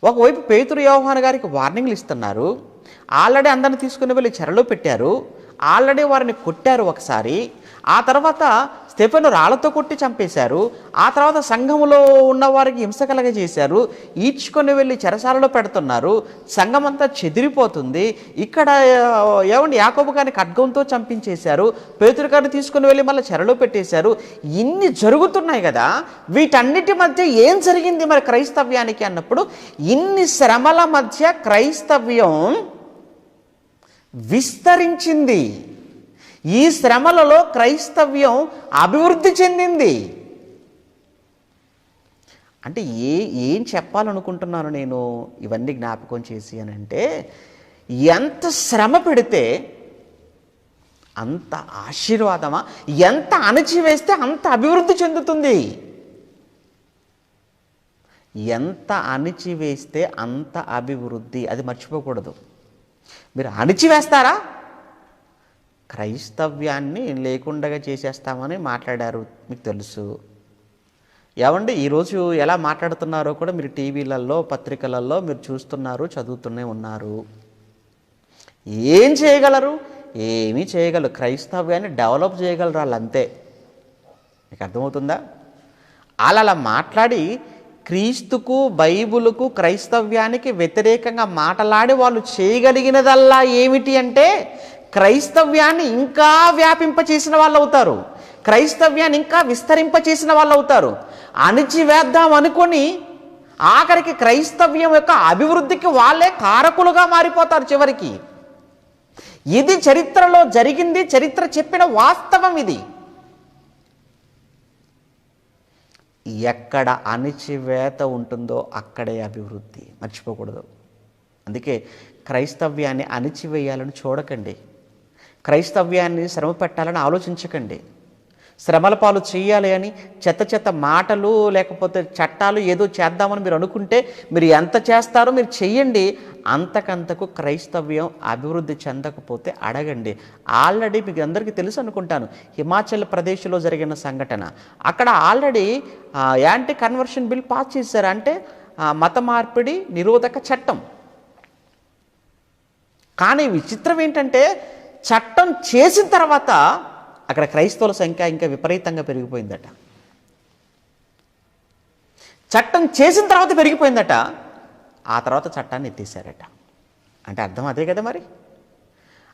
ఒకవైపు పేతురు యోహాను గారికి వార్నింగ్లు ఇస్తున్నారు, ఆల్రెడీ అందరిని తీసుకుని వెళ్ళి చెరలో పెట్టారు, ఆల్రెడీ వారిని కొట్టారు ఒకసారి, ఆ తర్వాత స్టెఫెను రాళ్లతో కొట్టి చంపేశారు, ఆ తర్వాత సంఘములో ఉన్న వారికి హింస కలగజేశారు, ఈడ్చుకొని వెళ్ళి చెరసాలలో పెడుతున్నారు, సంఘం అంతా చెదిరిపోతుంది. ఇక్కడ ఏమండి యాకోబు గారిని ఖడ్గంతో చంపించేశారు, పేతురు గారిని తీసుకుని వెళ్ళి మళ్ళీ చెరలో పెట్టేశారు. ఇన్ని జరుగుతున్నాయి కదా, వీటన్నిటి మధ్య ఏం జరిగింది మరి క్రైస్తవ్యానికి అన్నప్పుడు, ఇన్ని శ్రమల మధ్య క్రైస్తవ్యం విస్తరించింది. ఈ శ్రమలలో క్రైస్తవ్యం అభివృద్ధి చెందింది. అంటే ఏం చెప్పాలనుకుంటున్నాను నేను ఇవన్నీ జ్ఞాపకం చేసి అని అంటే, ఎంత శ్రమ పెడితే అంత ఆశీర్వాదమా, ఎంత అణచివేస్తే అంత అభివృద్ధి చెందుతుంది. ఎంత అణిచివేస్తే అంత అభివృద్ధి, అది మర్చిపోకూడదు. మీరు అణిచివేస్తారా, క్రైస్తవ్యాన్ని లేకుండా చేసేస్తామని మాట్లాడారు, మీకు తెలుసు. ఏమండి ఈరోజు ఎలా మాట్లాడుతున్నారో కూడా మీరు టీవీలలో పత్రికలలో మీరు చూస్తున్నారు, చదువుతూనే ఉన్నారు. ఏం చేయగలరు? ఏమీ చేయగలరు. క్రైస్తవ్యాన్ని డెవలప్ చేయగలరు వాళ్ళు, అంతే. మీకు అర్థమవుతుందా? అలా మాట్లాడి క్రీస్తుకు, బైబులుకు, క్రైస్తవ్యానికి వ్యతిరేకంగా మాట్లాడి వాళ్ళు చేయగలిగినదల్లా ఏమిటి అంటే క్రైస్తవ్యాన్ని ఇంకా వ్యాపింపచేసిన వాళ్ళు అవుతారు, క్రైస్తవ్యాన్ని ఇంకా విస్తరింపచేసిన వాళ్ళు అవుతారు. అణిచివేద్దాం అనుకొని ఆఖరికి క్రైస్తవ్యం యొక్క అభివృద్ధికి వాళ్ళే కారకులుగా మారిపోతారు చివరికి. ఇది చరిత్రలో జరిగింది, చరిత్ర చెప్పిన వాస్తవం ఇది. ఎక్కడ అణిచివేత ఉంటుందో అక్కడే అభివృద్ధి, మర్చిపోకూడదు. అందుకే క్రైస్తవ్యాన్ని అణిచివేయాలని చూడకండి, క్రైస్తవ్యాన్ని శ్రమ పెట్టాలని ఆలోచించకండి. శ్రమల పాలు చేయాలి అని చెత్త మాటలు లేకపోతే చట్టాలు ఏదో చేద్దామని మీరు అనుకుంటే మీరు ఎంత చేస్తారో మీరు చెయ్యండి. అంతకంతకు క్రైస్తవ్యం అభివృద్ధి చెందకపోతే అడగండి. ఆల్రెడీ మీకు అందరికీ తెలుసు అనుకుంటాను, హిమాచల్ ప్రదేశ్లో జరిగిన సంఘటన. అక్కడ already anti conversion bill pass చేశారు, అంటే మత మార్పిడి నిరోధక చట్టం. కానీ విచిత్రం ఏంటంటే చట్టం చేసిన తర్వాత అక్కడ క్రైస్తవుల సంఖ్య ఇంకా విపరీతంగా పెరిగిపోయిందట. చట్టం చేసిన తర్వాత పెరిగిపోయిందట, ఆ తర్వాత చట్టాన్ని ఎత్తేసారట. అంటే అర్థం అదే కదా మరి.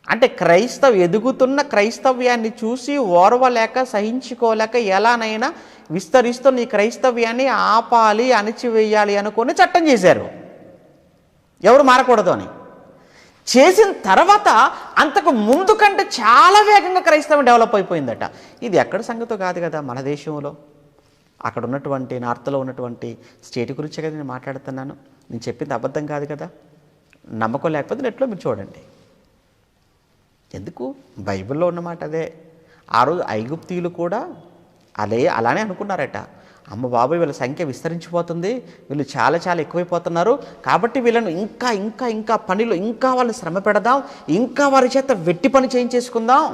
అంటే ఎదుగుతున్న క్రైస్తవ్యాన్ని చూసి ఓర్వలేక సహించుకోలేక ఎలానైనా విస్తరిస్తున్న ఈ క్రైస్తవ్యాన్ని ఆపాలి, అణిచివేయాలి అనుకొని చట్టం చేశారు, ఎవరు మారకూడదు అని. చేసిన తర్వాత అంతకు ముందు కంటే చాలా వేగంగా క్రైస్తవం డెవలప్ అయిపోయిందట. ఇది ఎక్కడ సంగతో కాదు కదా, మన దేశంలో అక్కడ ఉన్నటువంటి నార్త్లో ఉన్నటువంటి స్టేట్ గురించే కదా నేను మాట్లాడుతున్నాను. నేను చెప్పింది అబద్ధం కాదు కదా. నమ్మకం లేకపోతే నెట్లో మీరు చూడండి. ఎందుకు? బైబిల్లో ఉన్నమాట అదే. ఆ రోజు ఐగుప్తీయులు కూడా అలానే అనుకున్నారట. అమ్మ బాబాయ్, వీళ్ళ సంఖ్య విస్తరించిపోతుంది, వీళ్ళు చాలా ఎక్కువైపోతున్నారు, కాబట్టి వీళ్ళను ఇంకా ఇంకా ఇంకా పనిలో ఇంకా వాళ్ళని శ్రమ పెడదాం, ఇంకా వారి చేత వెట్టి పని చేయించేసుకుందాం,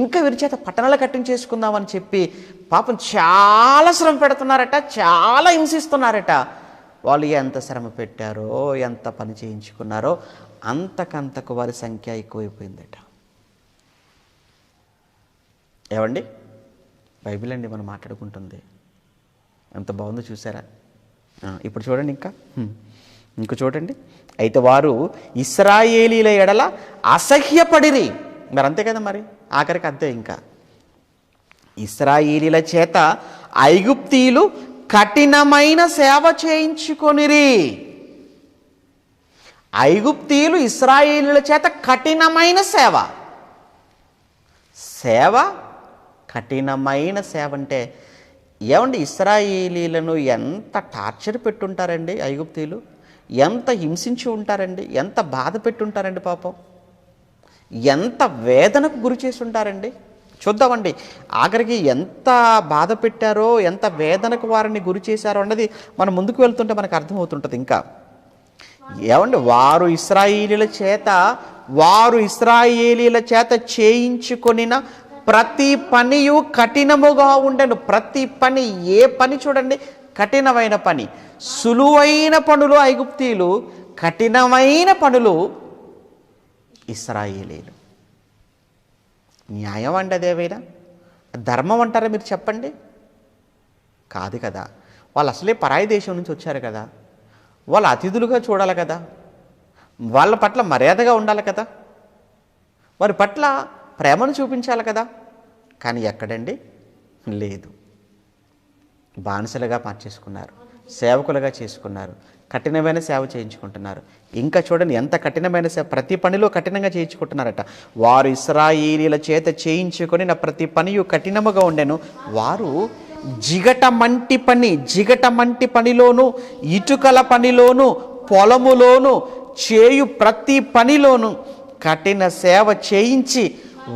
ఇంకా వీరి చేత పట్టణాలు కట్టించేసుకుందాం అని చెప్పి పాపం చాలా శ్రమ పెడుతున్నారట, చాలా హింసిస్తున్నారట. వాళ్ళు ఎంత శ్రమ పెట్టారో, ఎంత పని చేయించుకున్నారో అంతకంతకు వారి సంఖ్య ఎక్కువైపోయిందట. ఏమండి, బైబిల్ అండి మనం మాట్లాడుకుంటుంది. ఎంత బాగుందో చూసారా? ఇప్పుడు చూడండి ఇంక చూడండి. అయితే వారు ఇశ్రాయేలీల ఎడల అసహ్యపడిరి. మరి అంతే కదా, మరి ఆఖరికి అంతే. ఇంకా ఇశ్రాయేలీల చేత ఐగుప్తీయులు కఠినమైన సేవ చేయించుకొనిరి. ఐగుప్తీయులు ఇశ్రాయేలీల చేత కఠినమైన సేవ కఠినమైన సేవ అంటే ఏమండి? ఇశ్రాయేలీలను ఎంత టార్చర్ పెట్టుంటారండి ఐగుప్తీయులు, ఎంత హింసించి ఉంటారండి, ఎంత బాధ పెట్టుంటారండి పాపం, ఎంత వేదనకు గురి చేసి ఉంటారండి. చూద్దామండి ఆఖరికి ఎంత బాధ పెట్టారో, ఎంత వేదనకు వారిని గురి చేశారో అన్నది మనం ముందుకు వెళ్తుంటే మనకు అర్థమవుతుంటుంది. ఇంకా ఏమండి? వారు ఇశ్రాయేలీల చేత చేయించుకొనిన ప్రతి పనియు కఠినముగా ఉండెను. ప్రతి పని, ఏ పని చూడండి, కఠినమైన పని. సులువైన పనులు ఐగుప్తీయులు, కఠినమైన పనులు ఇశ్రాయేలీలు. న్యాయం అండి అదేవైనా? ధర్మం అంటారా మీరు చెప్పండి? కాదు కదా. వాళ్ళు అసలే పరాయి దేశం నుంచి వచ్చారు కదా, వాళ్ళు అతిథులుగా చూడాలి కదా, వాళ్ళ పట్ల మర్యాదగా ఉండాలి కదా, వారి పట్ల ప్రేమను చూపించాలి కదా. కానీ ఎక్కడండి? లేదు. బానిసలుగా మార్చేసుకున్నారు, సేవకులుగా చేసుకున్నారు, కఠినమైన సేవ చేయించుకుంటున్నారు. ఇంకా చూడండి ఎంత కఠినమైన సేవ, ప్రతి పనిలో కఠినంగా చేయించుకుంటున్నారట. వారు ఇశ్రాయేలీల చేత చేయించుకొని నా ప్రతి పనియు కఠినముగా ఉండెను. వారు జిగట మంటి పనిలోను, ఇటుకల పనిలోను, పొలములోను చేయు ప్రతి పనిలోను కఠిన సేవ చేయించి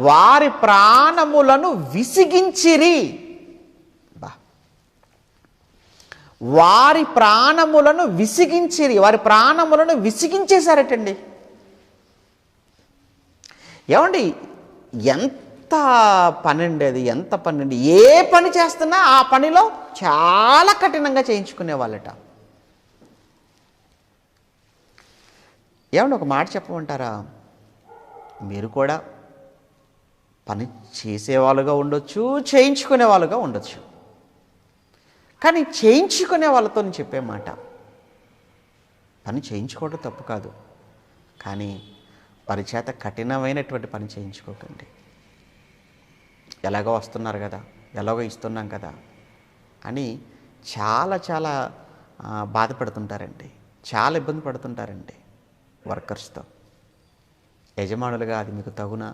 వారి ప్రాణములను విసిగించిరి. వారి ప్రాణములను విసిగించేశారటండి. ఏమండి? ఎంత పని అండి అది, ఎంత పని అండి. ఏ పని చేస్తున్నా ఆ పనిలో చాలా కఠినంగా చేయించుకునే వాళ్ళట. ఏమండి? ఒక మాట చెప్పమంటారా? మీరు కూడా పని చేసేవాళ్ళుగా ఉండొచ్చు, చేయించుకునే వాళ్ళుగా ఉండొచ్చు. కానీ చేయించుకునే వాళ్ళతో నేను చెప్పే మాట, పని చేయించుకోవడం తప్పు కాదు, కానీ వారి చేత కఠినమైనటువంటి పని చేయించుకోకండి. ఎలాగో వస్తున్నారు కదా, ఎలాగో ఇస్తున్నాం కదా అని చాలా బాధపడుతుంటారండి, చాలా ఇబ్బంది పడుతుంటారండి వర్కర్స్తో. యజమానులుగా అది మీకు తగునా?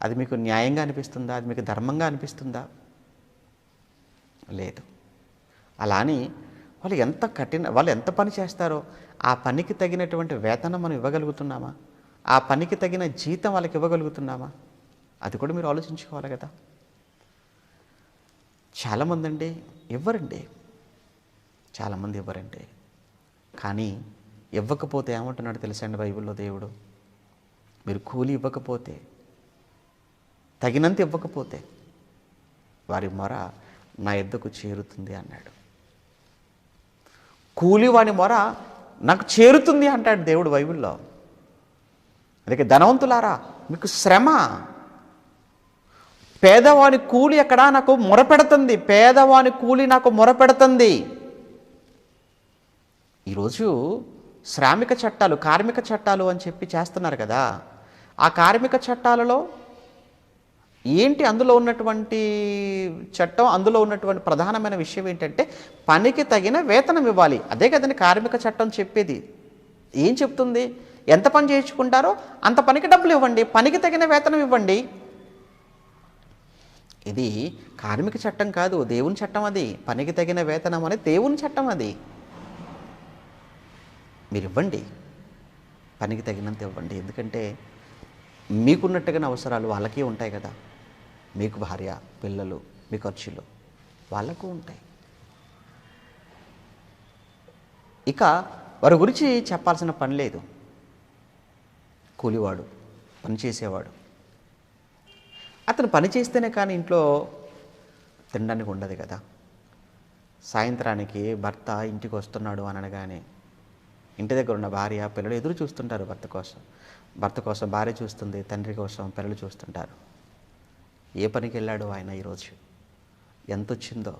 అది మీకు న్యాయంగా అనిపిస్తుందా? అది మీకు ధర్మంగా అనిపిస్తుందా? లేదు. అలా అని వాళ్ళు ఎంత పని చేస్తారో ఆ పనికి తగినటువంటి వేతనం మనం ఇవ్వగలుగుతున్నామా? ఆ పనికి తగిన జీతం వాళ్ళకి ఇవ్వగలుగుతున్నామా? అది కూడా మీరు ఆలోచించుకోవాలి కదా. చాలామంది ఇవ్వరండి. కానీ ఇవ్వకపోతే ఏమంటున్నాడు తెలుసా అండి బైబిల్లో దేవుడు? మీరు కూలి ఇవ్వకపోతే, తగినంత ఇవ్వకపోతే వారి మొర నా యొద్దకు చేరుతుంది అన్నాడు. కూలి వాని మొర నాకు చేరుతుంది అంటాడు దేవుడు బైబిల్లో. అందుకే ధనవంతులారా మీకు శ్రమ, పేదవాని కూలి ఎక్కడా నాకు మొరపెడుతుంది, పేదవాని కూలి నాకు మొరపెడుతుంది. ఈరోజు శ్రామిక చట్టాలు, కార్మిక చట్టాలు అని చెప్పి చేస్తున్నారు కదా. ఆ కార్మిక చట్టాలలో ఏంటి అందులో ఉన్నటువంటి చట్టం, అందులో ఉన్నటువంటి ప్రధానమైన విషయం ఏంటంటే పనికి తగిన వేతనం ఇవ్వాలి. అదే కదండి కార్మిక చట్టం చెప్పేది. ఏం చెప్తుంది? ఎంత పని చేయించుకుంటారో అంత పనికి డబ్బులు ఇవ్వండి, పనికి తగిన వేతనం ఇవ్వండి. ఇది కార్మిక చట్టం కాదు, దేవుని చట్టం అది. పనికి తగిన వేతనం అనేది దేవుని చట్టం అది. మీరు ఇవ్వండి, పనికి తగినంత ఇవ్వండి. ఎందుకంటే మీకున్నట్టుగానే అవసరాలు వాళ్ళకి ఉంటాయి కదా. మీకు భార్య, పిల్లలు, మీ ఖర్చులు వాళ్ళకు ఉంటాయి. ఇక వారి గురించి చెప్పాల్సిన పని లేదు. కూలివాడు, పనిచేసేవాడు, అతను పని చేస్తేనే కానీ ఇంట్లో తినడానికి ఉండదు కదా. సాయంత్రానికి భర్త ఇంటికి వస్తున్నాడు అని అనగానే ఇంటి దగ్గర ఉన్న భార్య, పిల్లలు ఎదురు చూస్తుంటారు భర్త కోసం భార్య చూస్తుంది, తండ్రి కోసం పిల్లలు చూస్తుంటారు. ఏ పనికి వెళ్ళాడు ఆయన ఈరోజు, ఎంత వచ్చిందో,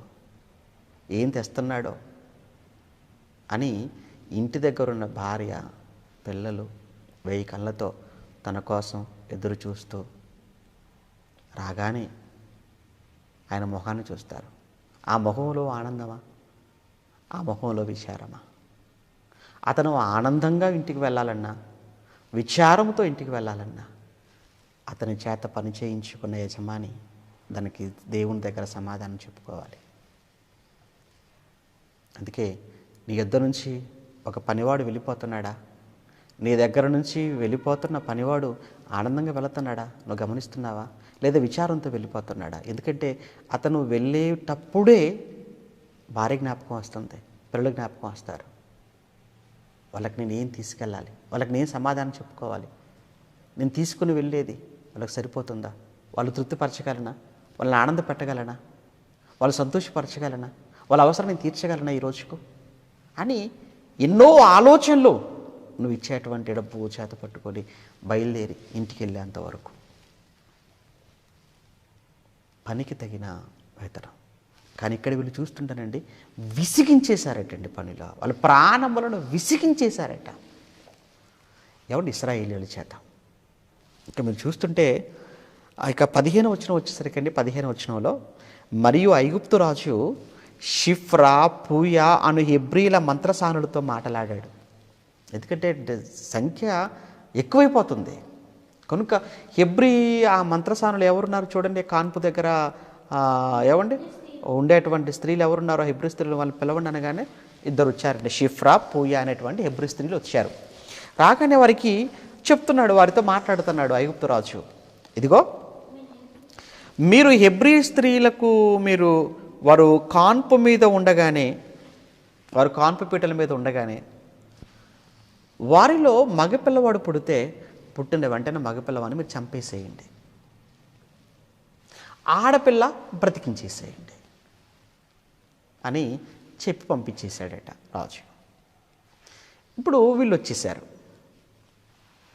ఏం తెస్తున్నాడో అని ఇంటి దగ్గర ఉన్న భార్య పిల్లలు 1000 కళ్ళతో తన కోసం ఎదురు చూస్తూ రాగానే ఆయన మొహాన్ని చూస్తారు. ఆ మొహంలో ఆనందమా, ఆ మొహంలో విచారమా? అతను ఆనందంగా ఇంటికి వెళ్ళాలన్నా, విచారంతో ఇంటికి వెళ్ళాలన్నా అతని చేత పని చేయించుకున్న యజమాని దానికి దేవుని దగ్గర సమాధానం చెప్పుకోవాలి. అందుకే నీ యొద్ద నుంచి ఒక పనివాడు వెళ్ళిపోతున్నాడా? నీ దగ్గర నుంచి వెళ్ళిపోతున్న పనివాడు ఆనందంగా వెళుతున్నాడా? నువ్వు గమనిస్తున్నావా? లేదా విచారంతో వెళ్ళిపోతున్నాడా? ఎందుకంటే అతను వెళ్ళేటప్పుడే భార్య జ్ఞాపకం వస్తుంది, పిల్లలు జ్ఞాపకం వస్తారు. వాళ్ళకి నేను ఏం తీసుకెళ్ళాలి, వాళ్ళకి నేను సమాధానం చెప్పుకోవాలి. నేను తీసుకుని వెళ్ళేది వాళ్ళకి సరిపోతుందా? వాళ్ళు తృప్తిపరచగలనా? వాళ్ళని ఆనంద పెట్టగలనా? వాళ్ళు సంతోషపరచగలనా? వాళ్ళ అవసరం నేను తీర్చగలనా ఈ రోజుకు అని ఎన్నో ఆలోచనలు నువ్వు ఇచ్చేటువంటి డబ్బు చేత పట్టుకొని బయలుదేరి ఇంటికి వెళ్ళేంతవరకు పనికి తగిన వేతనం. కానీ ఇక్కడ వీళ్ళు చూస్తుంటానండి, విసిగించేశారటండి పనిలో. వాళ్ళ ప్రాణములను విసిగించేశారట ఎవరు? ఇశ్రాయేలీయుల చేత. ఇక మీరు చూస్తుంటే ఇక 15వ వచనం వచ్చేసరికి అండి, 15వ వచనంలో మరియు ఐగుప్తు రాజు షిఫ్రా పూయా అను హెబ్రీల మంత్రసానులతో మాట్లాడాడు. ఎందుకంటే సంఖ్య ఎక్కువైపోతుంది కనుక హెబ్రీ ఆ మంత్రసానులు ఎవరున్నారు చూడండి, కాన్పు దగ్గర ఏమండి ఉండేటువంటి స్త్రీలు ఎవరున్నారో హెబ్రీ స్త్రీలు వాళ్ళు పిలవండి అనగానే 2 వచ్చారండి. షిఫ్రా పూయా అనేటువంటి హెబ్రీ స్త్రీలు వచ్చారు. రాగానే వారికి చెప్తున్నాడు, వారితో మాట్లాడుతున్నాడు ఐగుప్తు రాజు, ఇదిగో మీరు హెబ్రీ స్త్రీలకు వారు కాన్పు మీద ఉండగానే, వారు కాన్పు పీటల మీద ఉండగానే వారిలో మగపిల్లవాడు పుట్టిన వెంటనే మగపిల్లవాడిని మీరు చంపేసేయండి, ఆడపిల్ల బ్రతికించేసేయండి అని చెప్పి పంపించేశాడట రాజు. ఇప్పుడు వీళ్ళు వచ్చేసారు,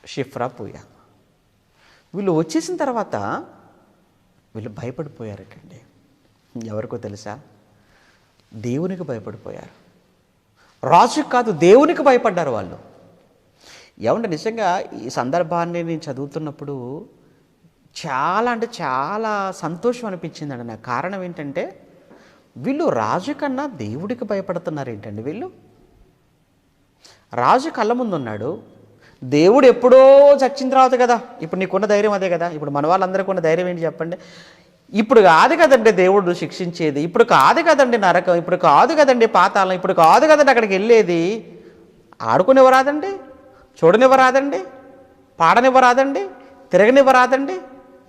షిఫ్రా పూయా. వీళ్ళు వచ్చేసిన తర్వాత వీళ్ళు భయపడిపోయారటండి. ఎవరికో తెలుసా? దేవునికి భయపడిపోయారు. రాజుకి కాదు, దేవునికి భయపడ్డారు వాళ్ళు. ఏమంటే నిజంగా ఈ సందర్భాన్ని నేను చదువుతున్నప్పుడు చాలా అంటే చాలా సంతోషం అనిపించిందండి నాకు. కారణం ఏంటంటే వీళ్ళు రాజు కన్నా దేవుడికి భయపడుతున్నారు ఏంటండి వీళ్ళు. రాజు కళ్ళ ముందు ఉన్నాడు, దేవుడు ఎప్పుడో చచ్చిన తర్వాత కదా, ఇప్పుడు నీకున్న ధైర్యం అదే కదా. ఇప్పుడు మన వాళ్ళందరికీ ఉన్న ధైర్యం ఏంటి చెప్పండి? ఇప్పుడు కాదు కదండి దేవుడు శిక్షించేది, ఇప్పుడు కాదు కదండి నరకం, ఇప్పుడు కాదు కదండి పాతాళం, ఇప్పుడు కాదు కదండి అక్కడికి వెళ్ళేది. ఆడుకునివ్వరాదండి, చూడనివ్వరాదండి, పాడనివ్వరాదండి, తిరగనివ్వరాదండి,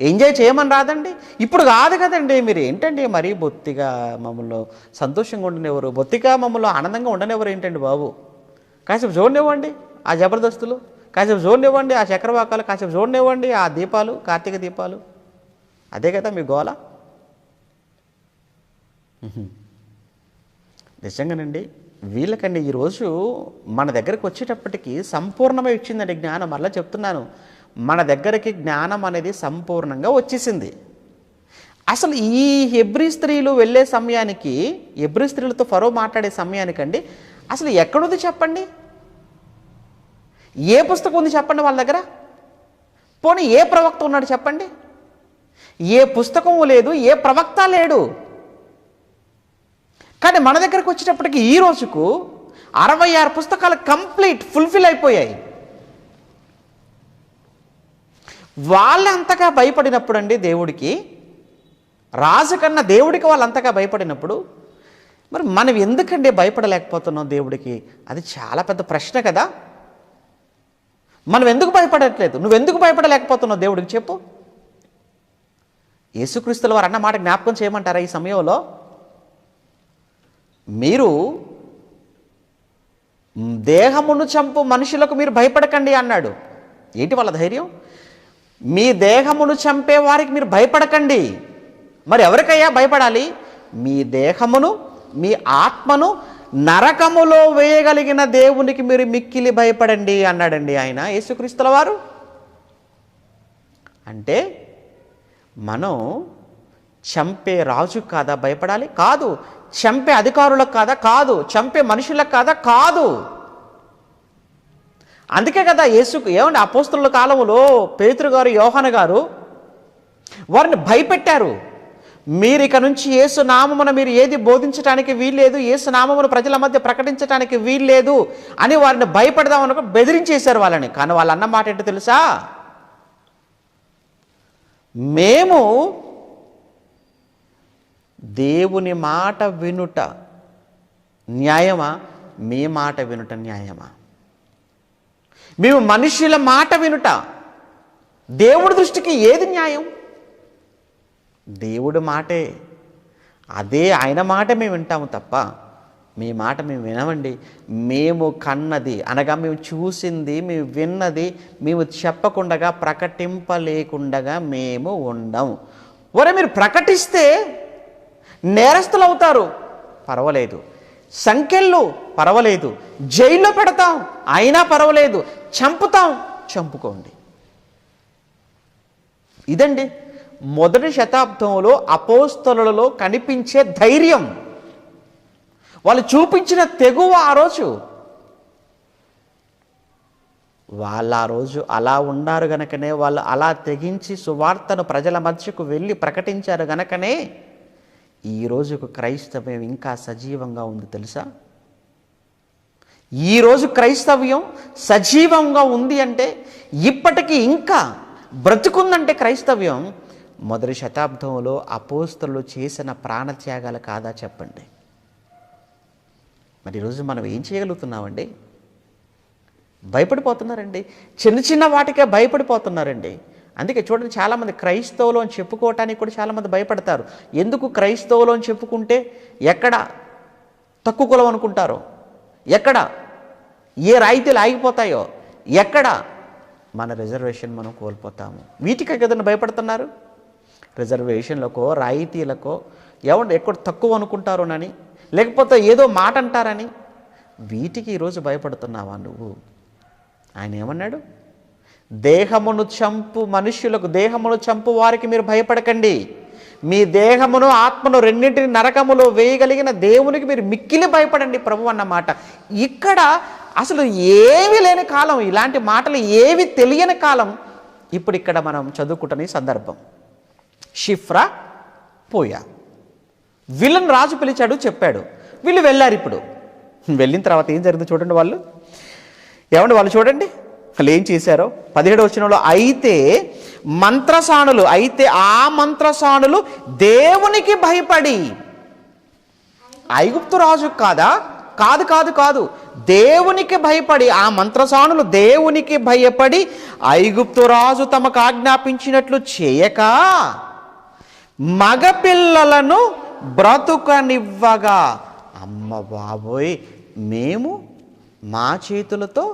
ఎంజాయ్ చేయమని రాదండి. ఇప్పుడు కాదు కదండి, మీరు ఏంటండి మరీ బొత్తిగా మమ్మల్ని సంతోషంగా ఉండనివ్వరు, బొత్తిగా మమ్మల్ని ఆనందంగా ఉండనివ్వరు ఏంటండి బాబు. కాసేపు చూడనివ్వండి ఆ జబర్దస్తులు, కాసేపు చూడనివ్వండి ఆ చక్రవాకాలు, కాసేపు చూడనివ్వండి ఆ దీపాలు, కార్తీక దీపాలు. అదే కదా మీ గోల. నిజంగానండి వీళ్ళకండి ఈరోజు మన దగ్గరకు వచ్చేటప్పటికి సంపూర్ణమై ఇచ్చిందండి జ్ఞానం. మళ్ళీ చెప్తున్నాను, మన దగ్గరికి జ్ఞానం అనేది సంపూర్ణంగా వచ్చేసింది. అసలు ఈ హెబ్రీ స్త్రీలు వెళ్ళే సమయానికి, హెబ్రీ స్త్రీలతో ఫరో మాట్లాడే సమయానికండి అసలు ఎక్కడుంది చెప్పండి? ఏ పుస్తకం ఉంది చెప్పండి వాళ్ళ దగ్గర? పోనీ ఏ ప్రవక్త ఉన్నాడు చెప్పండి? ఏ పుస్తకము లేదు, ఏ ప్రవక్త లేడు. కానీ మన దగ్గరకు వచ్చేటప్పటికి ఈ రోజుకు 66 పుస్తకాలు కంప్లీట్ ఫుల్ఫిల్ అయిపోయాయి. వాళ్ళు అంతగా భయపడినప్పుడు అండి దేవుడికి, రాజు కన్నా దేవుడికి వాళ్ళు అంతగా భయపడినప్పుడు మరి మనం ఎందుకండి భయపడలేకపోతున్నాం దేవుడికి? అది చాలా పెద్ద ప్రశ్న కదా. మనం ఎందుకు భయపడట్లేదు? నువ్వెందుకు భయపడలేకపోతున్నావు దేవుడికి చెప్పు. యేసుక్రీస్తుల వారు అన్న మాట జ్ఞాపకం చేయమంటారా ఈ సమయంలో? మీరు దేహమును చంపు మనుషులకు మీరు భయపడకండి అన్నాడు. ఏంటి వాళ్ళ ధైర్యం? మీ దేహమును చంపే వారికి మీరు భయపడకండి. మరి ఎవరికయ్యా భయపడాలి? మీ దేహమును, మీ ఆత్మను నరకములో వేయగలిగిన దేవునికి మీరు మిక్కిలి భయపడండి అన్నాడండి ఆయన యేసుక్రీస్తుల వారు. అంటే మనం చంపే రాజు కాదా భయపడాలి? కాదు, చంపే అధికారులకు కాదా? కాదు. చంపే మనుషులకు కాదా? కాదు. అందుకే కదా యేసుకు ఏమండి అపోస్తలుల కాలంలో పేతురు గారు, యోహాను గారు వారిని భయపెట్టారు. మీరు ఇక నుంచి యేసు నామమున మీరు ఏది బోధించడానికి వీల్లేదు, యేసు నామమును ప్రజల మధ్య ప్రకటించడానికి వీల్లేదు అని వారిని భయపడదామని బెదిరించేశారు వాళ్ళని. కానీ వాళ్ళు అన్న మాట ఏంటో తెలుసా? మేము దేవుని మాట వినుట న్యాయమా, మీ మాట వినుట న్యాయమా? మేము మనుషుల మాట వినుట, దేవుడి దృష్టికి ఏది న్యాయం? దేవుడి మాటే, అదే ఆయన మాట మేము వింటాము తప్ప మీ మాట మేము వినమండి. మేము కన్నది అనగా మేము చూసింది, మేము విన్నది మేము చెప్పకుండా ప్రకటింపలేకుండా మేము ఉండం. ఒరే మీరు ప్రకటిస్తే నేరస్తులు అవుతారు, పర్వాలేదు. సంఖ్యలు పర్వాలేదు, జైల్లో పెడతాం అయినా పర్వాలేదు, చంపుతాం చంపుకోండి. ఇదండి మొదటి శతాబ్దంలో అపోస్తలులలో కనిపించే ధైర్యం, వాళ్ళు చూపించిన తెగువ. ఆ రోజు వాళ్ళు ఆ రోజు అలా ఉన్నారు గనకనే, వాళ్ళు అలా తెగించి సువార్తను ప్రజల మధ్యకు వెళ్ళి ప్రకటించారు గనకనే ఈ రోజుకు క్రైస్తవ్యం ఇంకా సజీవంగా ఉంది తెలుసా? ఈరోజు క్రైస్తవ్యం సజీవంగా ఉంది అంటే, ఇప్పటికీ ఇంకా బ్రతుకుందంటే క్రైస్తవ్యం మొదటి శతాబ్దంలో అపోస్తలులు చేసిన ప్రాణత్యాగాలు కాదా చెప్పండి? మరి ఈరోజు మనం ఏం చేయగలుగుతున్నామండి? భయపడిపోతున్నారండి, చిన్న చిన్న వాటికే భయపడిపోతున్నారండి. అందుకే చూడండి, చాలామంది క్రైస్తవులు అని చెప్పుకోవటానికి కూడా చాలామంది భయపడతారు. ఎందుకు క్రైస్తవులు అని చెప్పుకుంటే ఎక్కడ తక్కువ కులం అనుకుంటారో, ఎక్కడ ఏ రాయితీలు ఆగిపోతాయో, ఎక్కడ మన రిజర్వేషన్ మనం కోల్పోతాము, వీటికే కదండి భయపడుతున్నారు. రిజర్వేషన్లకో రాయితీలకో ఏమంటే ఎక్కడ తక్కువ అనుకుంటారోనని, లేకపోతే ఏదో మాట అంటారని, వీటికి ఈరోజు భయపడుతున్నావా నువ్వు? ఆయన ఏమన్నాడు? దేహమును చంపు మనుష్యులకు, దేహమును చంపు వారికి మీరు భయపడకండి, మీ దేహమును ఆత్మను రెండింటిని నరకములో వేయగలిగిన దేవునికి మీరు మిక్కిలి భయపడండి ప్రభు అన్నమాట. ఇక్కడ అసలు ఏమీ లేని కాలం, ఇలాంటి మాటలు ఏవి తెలియని కాలం ఇప్పుడు ఇక్కడ మనం చదువుకుంటున్న ఈ సందర్భం. షిఫ్రా పోయా, వీళ్ళని రాజు పిలిచాడు, చెప్పాడు, వీళ్ళు వెళ్ళారు. ఇప్పుడు వెళ్ళిన తర్వాత ఏం జరిగింది చూడండి. వాళ్ళు చూడండి వాళ్ళు ఏం చేశారో. 17వ వచనంలో, అయితే ఆ మంత్రసానులు దేవునికి భయపడి, ఐగుప్తు రాజు కాదా? కాదు కాదు కాదు, దేవునికి భయపడి, ఆ మంత్రసానులు దేవునికి భయపడి ఐగుప్తు రాజు తమకు ఆజ్ఞాపించినట్లు చేయక మగపిల్లలను బ్రతుకనివ్వగా, అమ్మ బాబోయ్, మేము మా చేతులతో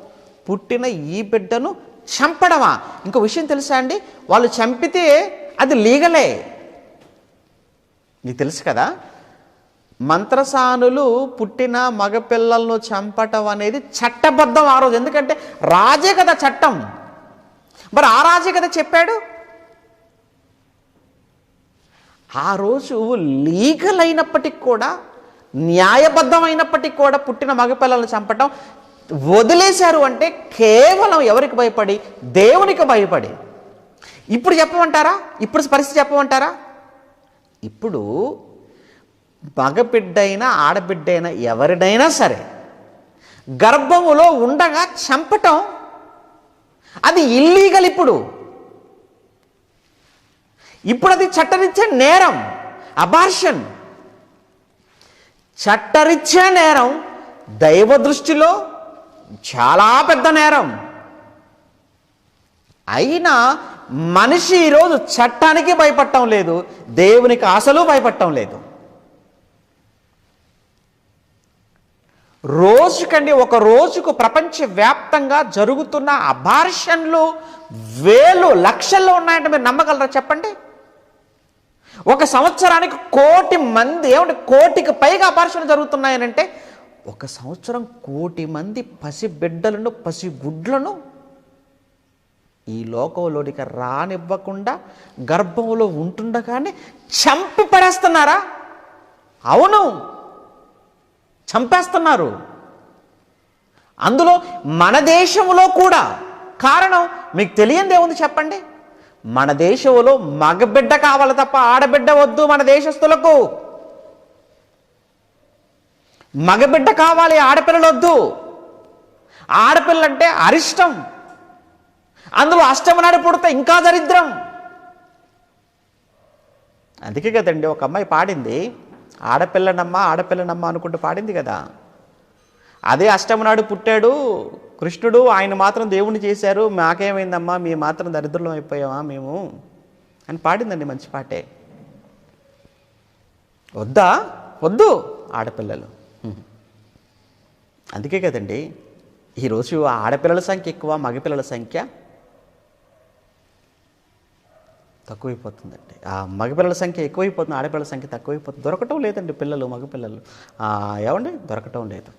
పుట్టిన ఈ బిడ్డను చంపడమా? ఇంకో విషయం తెలుసా అండి, వాళ్ళు చంపితే అది లీగలే. నీకు తెలుసు కదా, మంత్రసానులు పుట్టిన మగపిల్లలను చంపటం అనేది చట్టబద్ధం ఆ రోజు. ఎందుకంటే రాజే కదా చట్టం, మరి ఆ రాజే కదా చెప్పాడు. ఆ రోజు లీగల్ అయినప్పటికీ కూడా, న్యాయబద్ధమైనప్పటికీ కూడా పుట్టిన మగపిల్లలను చంపటం వదిలేశారు అంటే కేవలం ఎవరికి భయపడి? దేవునికి భయపడి. ఇప్పుడు చెప్పమంటారా? ఇప్పుడు పరిస్థితి చెప్పమంటారా? ఇప్పుడు మగబిడ్డైనా ఆడబిడ్డైనా ఎవరినైనా సరే గర్భములో ఉండగా చంపటం అది ఇల్లీగల్. ఇప్పుడు అది చట్టరీత్యా నేరం. అబార్షన్ చట్టరీత్యా నేరం, దైవ దృష్టిలో చాలా పెద్ద నేరం. అయినా మనిషి ఈరోజు చట్టానికి భయపడటం లేదు, దేవునికి అసలు భయపడటం లేదు. ఒక రోజుకు ప్రపంచవ్యాప్తంగా జరుగుతున్న అబార్షన్లు వేలు లక్షల్లో ఉన్నాయంటే మీరు నమ్మగలరా చెప్పండి? ఒక సంవత్సరానికి 1,000,000 మంది, కోటికి పైగా అబార్షన్లు జరుగుతున్నాయనంటే, ఒక సంవత్సరం 1,000,000 మంది పసిబిడ్డలను, పసిగుడ్లను ఈ లోకంలోనికి రానివ్వకుండా గర్భంలో ఉంటుండగానే చంపి పడేస్తున్నారా? అవును, చంపేస్తున్నారు. అందులో మన దేశంలో కూడా. కారణం మీకు తెలియందే ఉంది చెప్పండి. మన దేశంలో మగబిడ్డ కావాలి తప్ప ఆడబిడ్డ వద్దు మన దేశస్తులకు. మగబిడ్డ కావాలి, ఆడపిల్లలు వద్దు. ఆడపిల్లంటే అరిష్టం. అందులో అష్టమ నాడు పుడితే ఇంకా దరిద్రం. అందుకే కదండి ఒక అమ్మాయి పాడింది, ఆడపిల్లనమ్మ ఆడపిల్లనమ్మ అనుకుంటూ పాడింది కదా. అదే అష్టమ నాడు పుట్టాడు కృష్ణుడు, ఆయన మాత్రం దేవుణ్ణి చేశారు, మాకేమైందమ్మా మేము మాత్రం దరిద్రులం అయిపోయామా మేము అని పాడిందండి. మంచి పాటే. వద్దా? వద్దు ఆడపిల్లలు. అందుకే కదండి ఈరోజు ఆడపిల్లల సంఖ్య ఎక్కువ, మగపిల్లల సంఖ్య తక్కువైపోతుందండి. ఆ మగపిల్లల సంఖ్య ఎక్కువైపోతుంది, ఆడపిల్లల సంఖ్య తక్కువైపోతుంది. దొరకటం లేదండి పిల్లలు, మగపిల్లలు ఏమండి దొరకటం లేదు,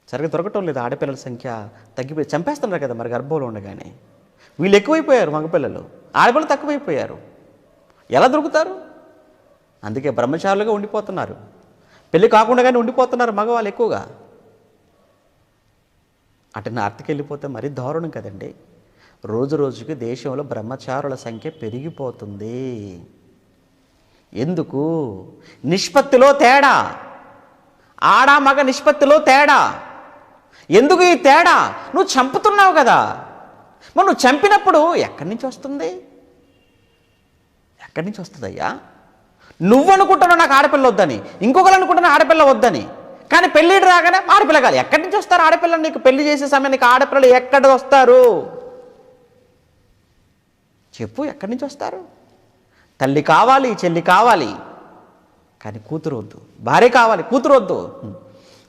సరిగ్గా దొరకటం లేదు. ఆడపిల్లల సంఖ్య తగ్గిపోయి చంపేస్తున్నారు కదా మరి గర్భంలో ఉండగానే. వీళ్ళు ఎక్కువైపోయారు మగపిల్లలు, ఆడపిల్లలు తక్కువైపోయారు. ఎలా దొరుకుతారు? అందుకే బ్రహ్మచారులుగా ఉండిపోతున్నారు, పెళ్ళి కాకుండానే ఉండిపోతున్నారు మగవాళ్ళు ఎక్కువగా. అటు నార్త్కి వెళ్ళిపోతే మరీ దారుణం కదండి. రోజు రోజుకి దేశంలో బ్రహ్మచారుల సంఖ్య పెరిగిపోతుంది. ఎందుకు? నిష్పత్తిలో తేడా, ఆడ మగ నిష్పత్తిలో తేడా. ఎందుకు ఈ తేడా? నువ్వు చంపుతున్నావు కదా. మరి నువ్వు చంపినప్పుడు ఎక్కడి నుంచి వస్తుంది? ఎక్కడి నుంచి వస్తుందయ్యా? నువ్వు అనుకుంటున్నావు నాకు ఆడపిల్ల వద్దని, ఇంకొకరు అనుకుంటున్నా ఆడపిల్ల వద్దని, కానీ పెళ్ళిడు రాగానే ఆడపిల్ల కాదు. ఎక్కడి నుంచి వస్తారు ఆడపిల్లలు? నీకు పెళ్లి చేసే సమయానికి ఆడపిల్లలు ఎక్కడ వస్తారు చెప్పు? ఎక్కడి నుంచి వస్తారు? తల్లి కావాలి, చెల్లి కావాలి, కానీ కూతురు వద్దు. భార్య కావాలి, కూతురు వద్దు.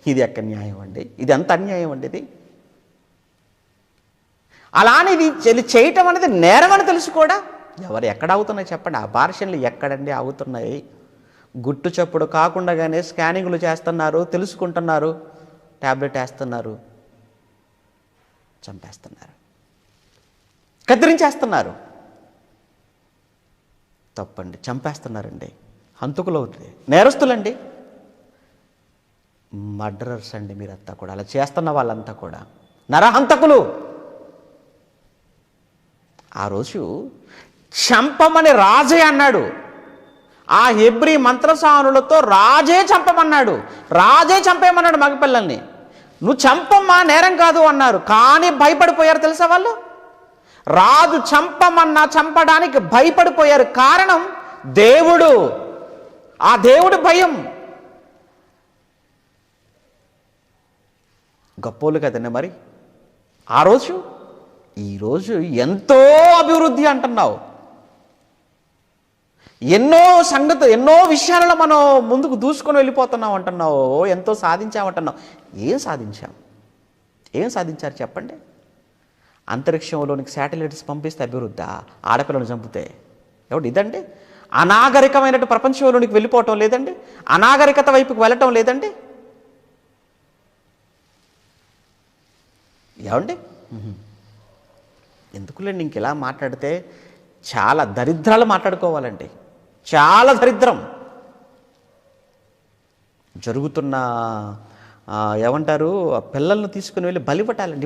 ఇది ఎక్కడ న్యాయం అండి? ఇది ఎంత అన్యాయం అండి ఇది. అలానే ఇది చేయటం అనేది నేరం అని తెలుసు కూడా. ఎవరు ఎక్కడ అవుతున్నాయి చెప్పండి? ఆ భాషలు ఎక్కడండి అవుతున్నాయి? గుట్టు చప్పుడు కాకుండానే స్కానింగ్లు చేస్తున్నారు, తెలుసుకుంటున్నారు, ట్యాబ్లెట్ వేస్తున్నారు, చంపేస్తున్నారు, కత్తిరించేస్తున్నారు. తప్పండి, చంపేస్తున్నారండి. హంతకులు అవుతుంది, నేరస్తులండి, మర్డరర్స్ అండి మీరంతా కూడా. అలా చేస్తున్న వాళ్ళంతా కూడా నరహంతకులు. ఆ రోజు చంపమని రాజే అన్నాడు. ఆ హెబ్రీ మంత్రసానులతో రాజే చంపమన్నాడు, రాజే చంపేయమన్నాడు మగపిల్లల్ని. నువ్వు చంపమ్మా, నేరం కాదు అన్నారు, కానీ భయపడిపోయారు తెలుసా వాళ్ళు. రాజు చంపమన్నా చంపడానికి భయపడిపోయారు. కారణం దేవుడు, ఆ దేవుడి భయం. గొప్పోళ్ళు కదండి మరి ఆ రోజు. ఈరోజు ఎంతో అభివృద్ధి అంటున్నావు, ఎన్నో విషయాలలో మనం ముందుకు దూసుకొని వెళ్ళిపోతున్నాం అంటున్నావు, ఎంతో సాధించామంటున్నావు. ఏం సాధించాం? ఏం సాధించారు చెప్పండి? అంతరిక్షంలోనికి శాటిలైట్స్ పంపిస్తే అభివృద్ధి? ఆడపిల్లను చంపితే ఎవడు? ఇదండి అనాగరికమైనట్టు ప్రపంచంలోనికి వెళ్ళిపోవటం లేదండి, అనాగరికత వైపుకి వెళ్ళటం లేదండి. ఏమండి ఎందుకులేండి ఇంకెలా మాట్లాడితే చాలా దరిద్రాలు మాట్లాడుకోవాలండి. చాలా దరిద్రం జరుగుతున్న ఏమంటారు, పిల్లలను తీసుకుని వెళ్ళి బలిపట్టాలండి.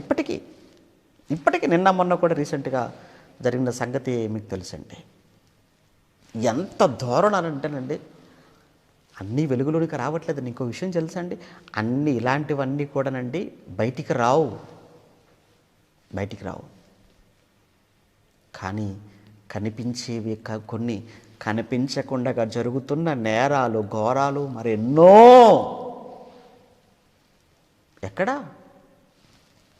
ఇప్పటికీ నిన్న మొన్న కూడా రీసెంట్గా జరిగిన సంగతి మీకు తెలుసండి. ఎంత దారుణాలంటేనండి, అన్నీ వెలుగులోనికి రావట్లేదండి. ఇంకో విషయం తెలుసండి, అన్నీ ఇలాంటివన్నీ కూడానండి బయటికి రావు. కానీ కనిపించేవి కొన్ని, కనిపించకుండా జరుగుతున్న నేరాలు, ఘోరాలు మరెన్నో. ఎక్కడ?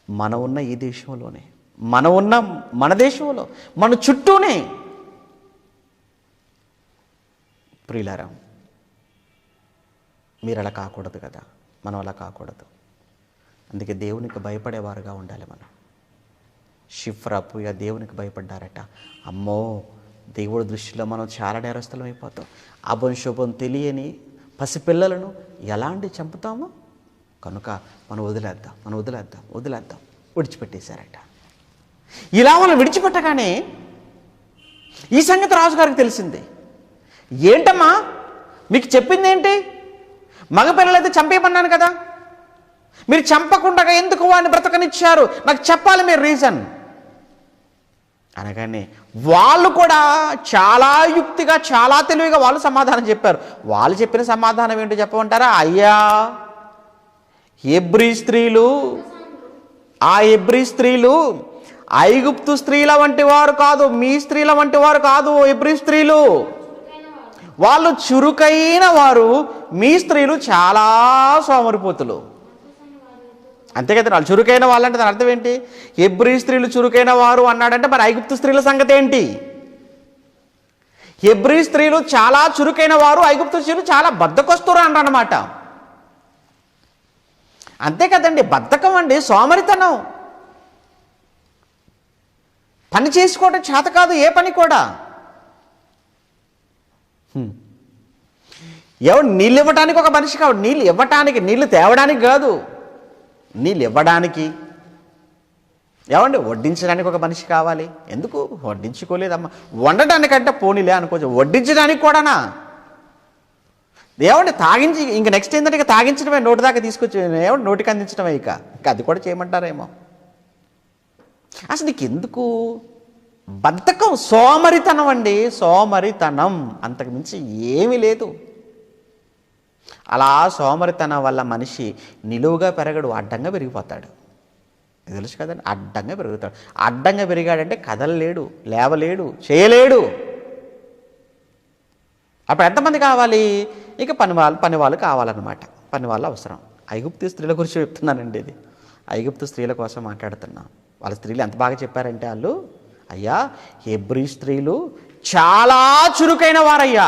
మనం ఉన్న ఈ దేశంలోనే, మన దేశంలో, మన చుట్టూనే. ప్రియులారా, మీరు అలా కాకూడదు కదా, మనం అలా కాకూడదు. అందుకే దేవునికి భయపడేవారుగా ఉండాలి మనం. షిఫ్రా పూయ దేవునికి భయపడ్డారట. అమ్మో, దేవుడి దృష్టిలో మనం చాలా నేరస్తులం అయిపోతాం. అభం శుభం తెలియని పసిపిల్లలను ఎలాంటి చంపుతామో కనుక మనం వదిలేద్దాం విడిచిపెట్టేశారట. ఇలా వాళ్ళు విడిచిపెట్టగానే ఈ సంగతి రాజుగారికి తెలిసింది. ఏంటమ్మా మీకు చెప్పింది ఏంటి? మగపిల్లలైతే చంపేయమన్నాను కదా, మీరు చంపకుండా ఎందుకు వాడిని బ్రతకనిచ్చారు, నాకు చెప్పాలి మీరు రీజన్ అనగానే వాళ్ళు కూడా చాలా యుక్తిగా చాలా తెలివిగా వాళ్ళు సమాధానం చెప్పారు. వాళ్ళు చెప్పిన సమాధానం ఏంటో చెప్పమంటారా? అయ్యా, హెబ్రీ స్త్రీలు ఐగుప్తు స్త్రీల వంటి వారు కాదు, మీ స్త్రీల వంటి వారు కాదు. హెబ్రీ స్త్రీలు వాళ్ళు చురుకైన వారు, మీ స్త్రీలు చాలా సోమరిపోతులు. అంతే కదా, వాళ్ళు చురుకైన వాళ్ళంటే దాని అర్థం ఏంటి? హెబ్రీ స్త్రీలు చురుకైన వారు అన్నాడంటే మరి ఐగుప్తు స్త్రీల సంగతి ఏంటి? హెబ్రీ స్త్రీలు చాలా చురుకైన వారు, ఐగుప్తు స్త్రీలు చాలా బద్ధకొస్తురు అన్నమాట. అంతే కదండి, బద్ధకం అండి, సోమరితనం, పని చేసుకోవడం చేత కాదు ఏ పని కూడా. ఎవరు నీళ్ళు ఇవ్వడానికి ఒక మనిషి కాదు, నీళ్ళు ఇవ్వటానికి, నీళ్ళు తేవడానికి కాదు, నీళ్ళు ఇవ్వడానికి. ఏమండి, వడ్డించడానికి ఒక మనిషి కావాలి. ఎందుకు వడ్డించుకోలేదమ్మా, వండడానికంటే పోనీలే అనుకోవచ్చు, వడ్డించడానికి కూడానా? ఏమండి, తాగించి ఇంక నెక్స్ట్ ఏంటంటే ఇక తాగించడమే, నోటి దాకా తీసుకొచ్చి ఏమంటే నోటికి అందించడమే, ఇక అది కూడా చేయమంటారేమో. అసలు నీకు ఎందుకు బద్ధకం? సోమరితనం అండి, సోమరితనం, అంతకు మించి ఏమీ లేదు. అలా సోమరితనం వల్ల మనిషి నిలువుగా పెరగడు, అడ్డంగా పెరిగిపోతాడు. తెలుసు కదండి, అడ్డంగా పెరుగుతాడు. అడ్డంగా పెరిగాడంటే కదలలేడు, లేవలేడు, చేయలేడు. అప్పుడు ఎంతమంది కావాలి? ఇక పని వాళ్ళు కావాలన్నమాట, పని వాళ్ళు అవసరం. ఐగుప్తు స్త్రీల గురించి చెప్తున్నానండి, ఇది ఐగుప్తు స్త్రీల కోసం మాట్లాడుతున్నాం. వాళ్ళ స్త్రీలు ఎంత బాగా చెప్పారంటే వాళ్ళు, అయ్యా హెబ్రీ స్త్రీలు చాలా చురుకైన వారయ్యా,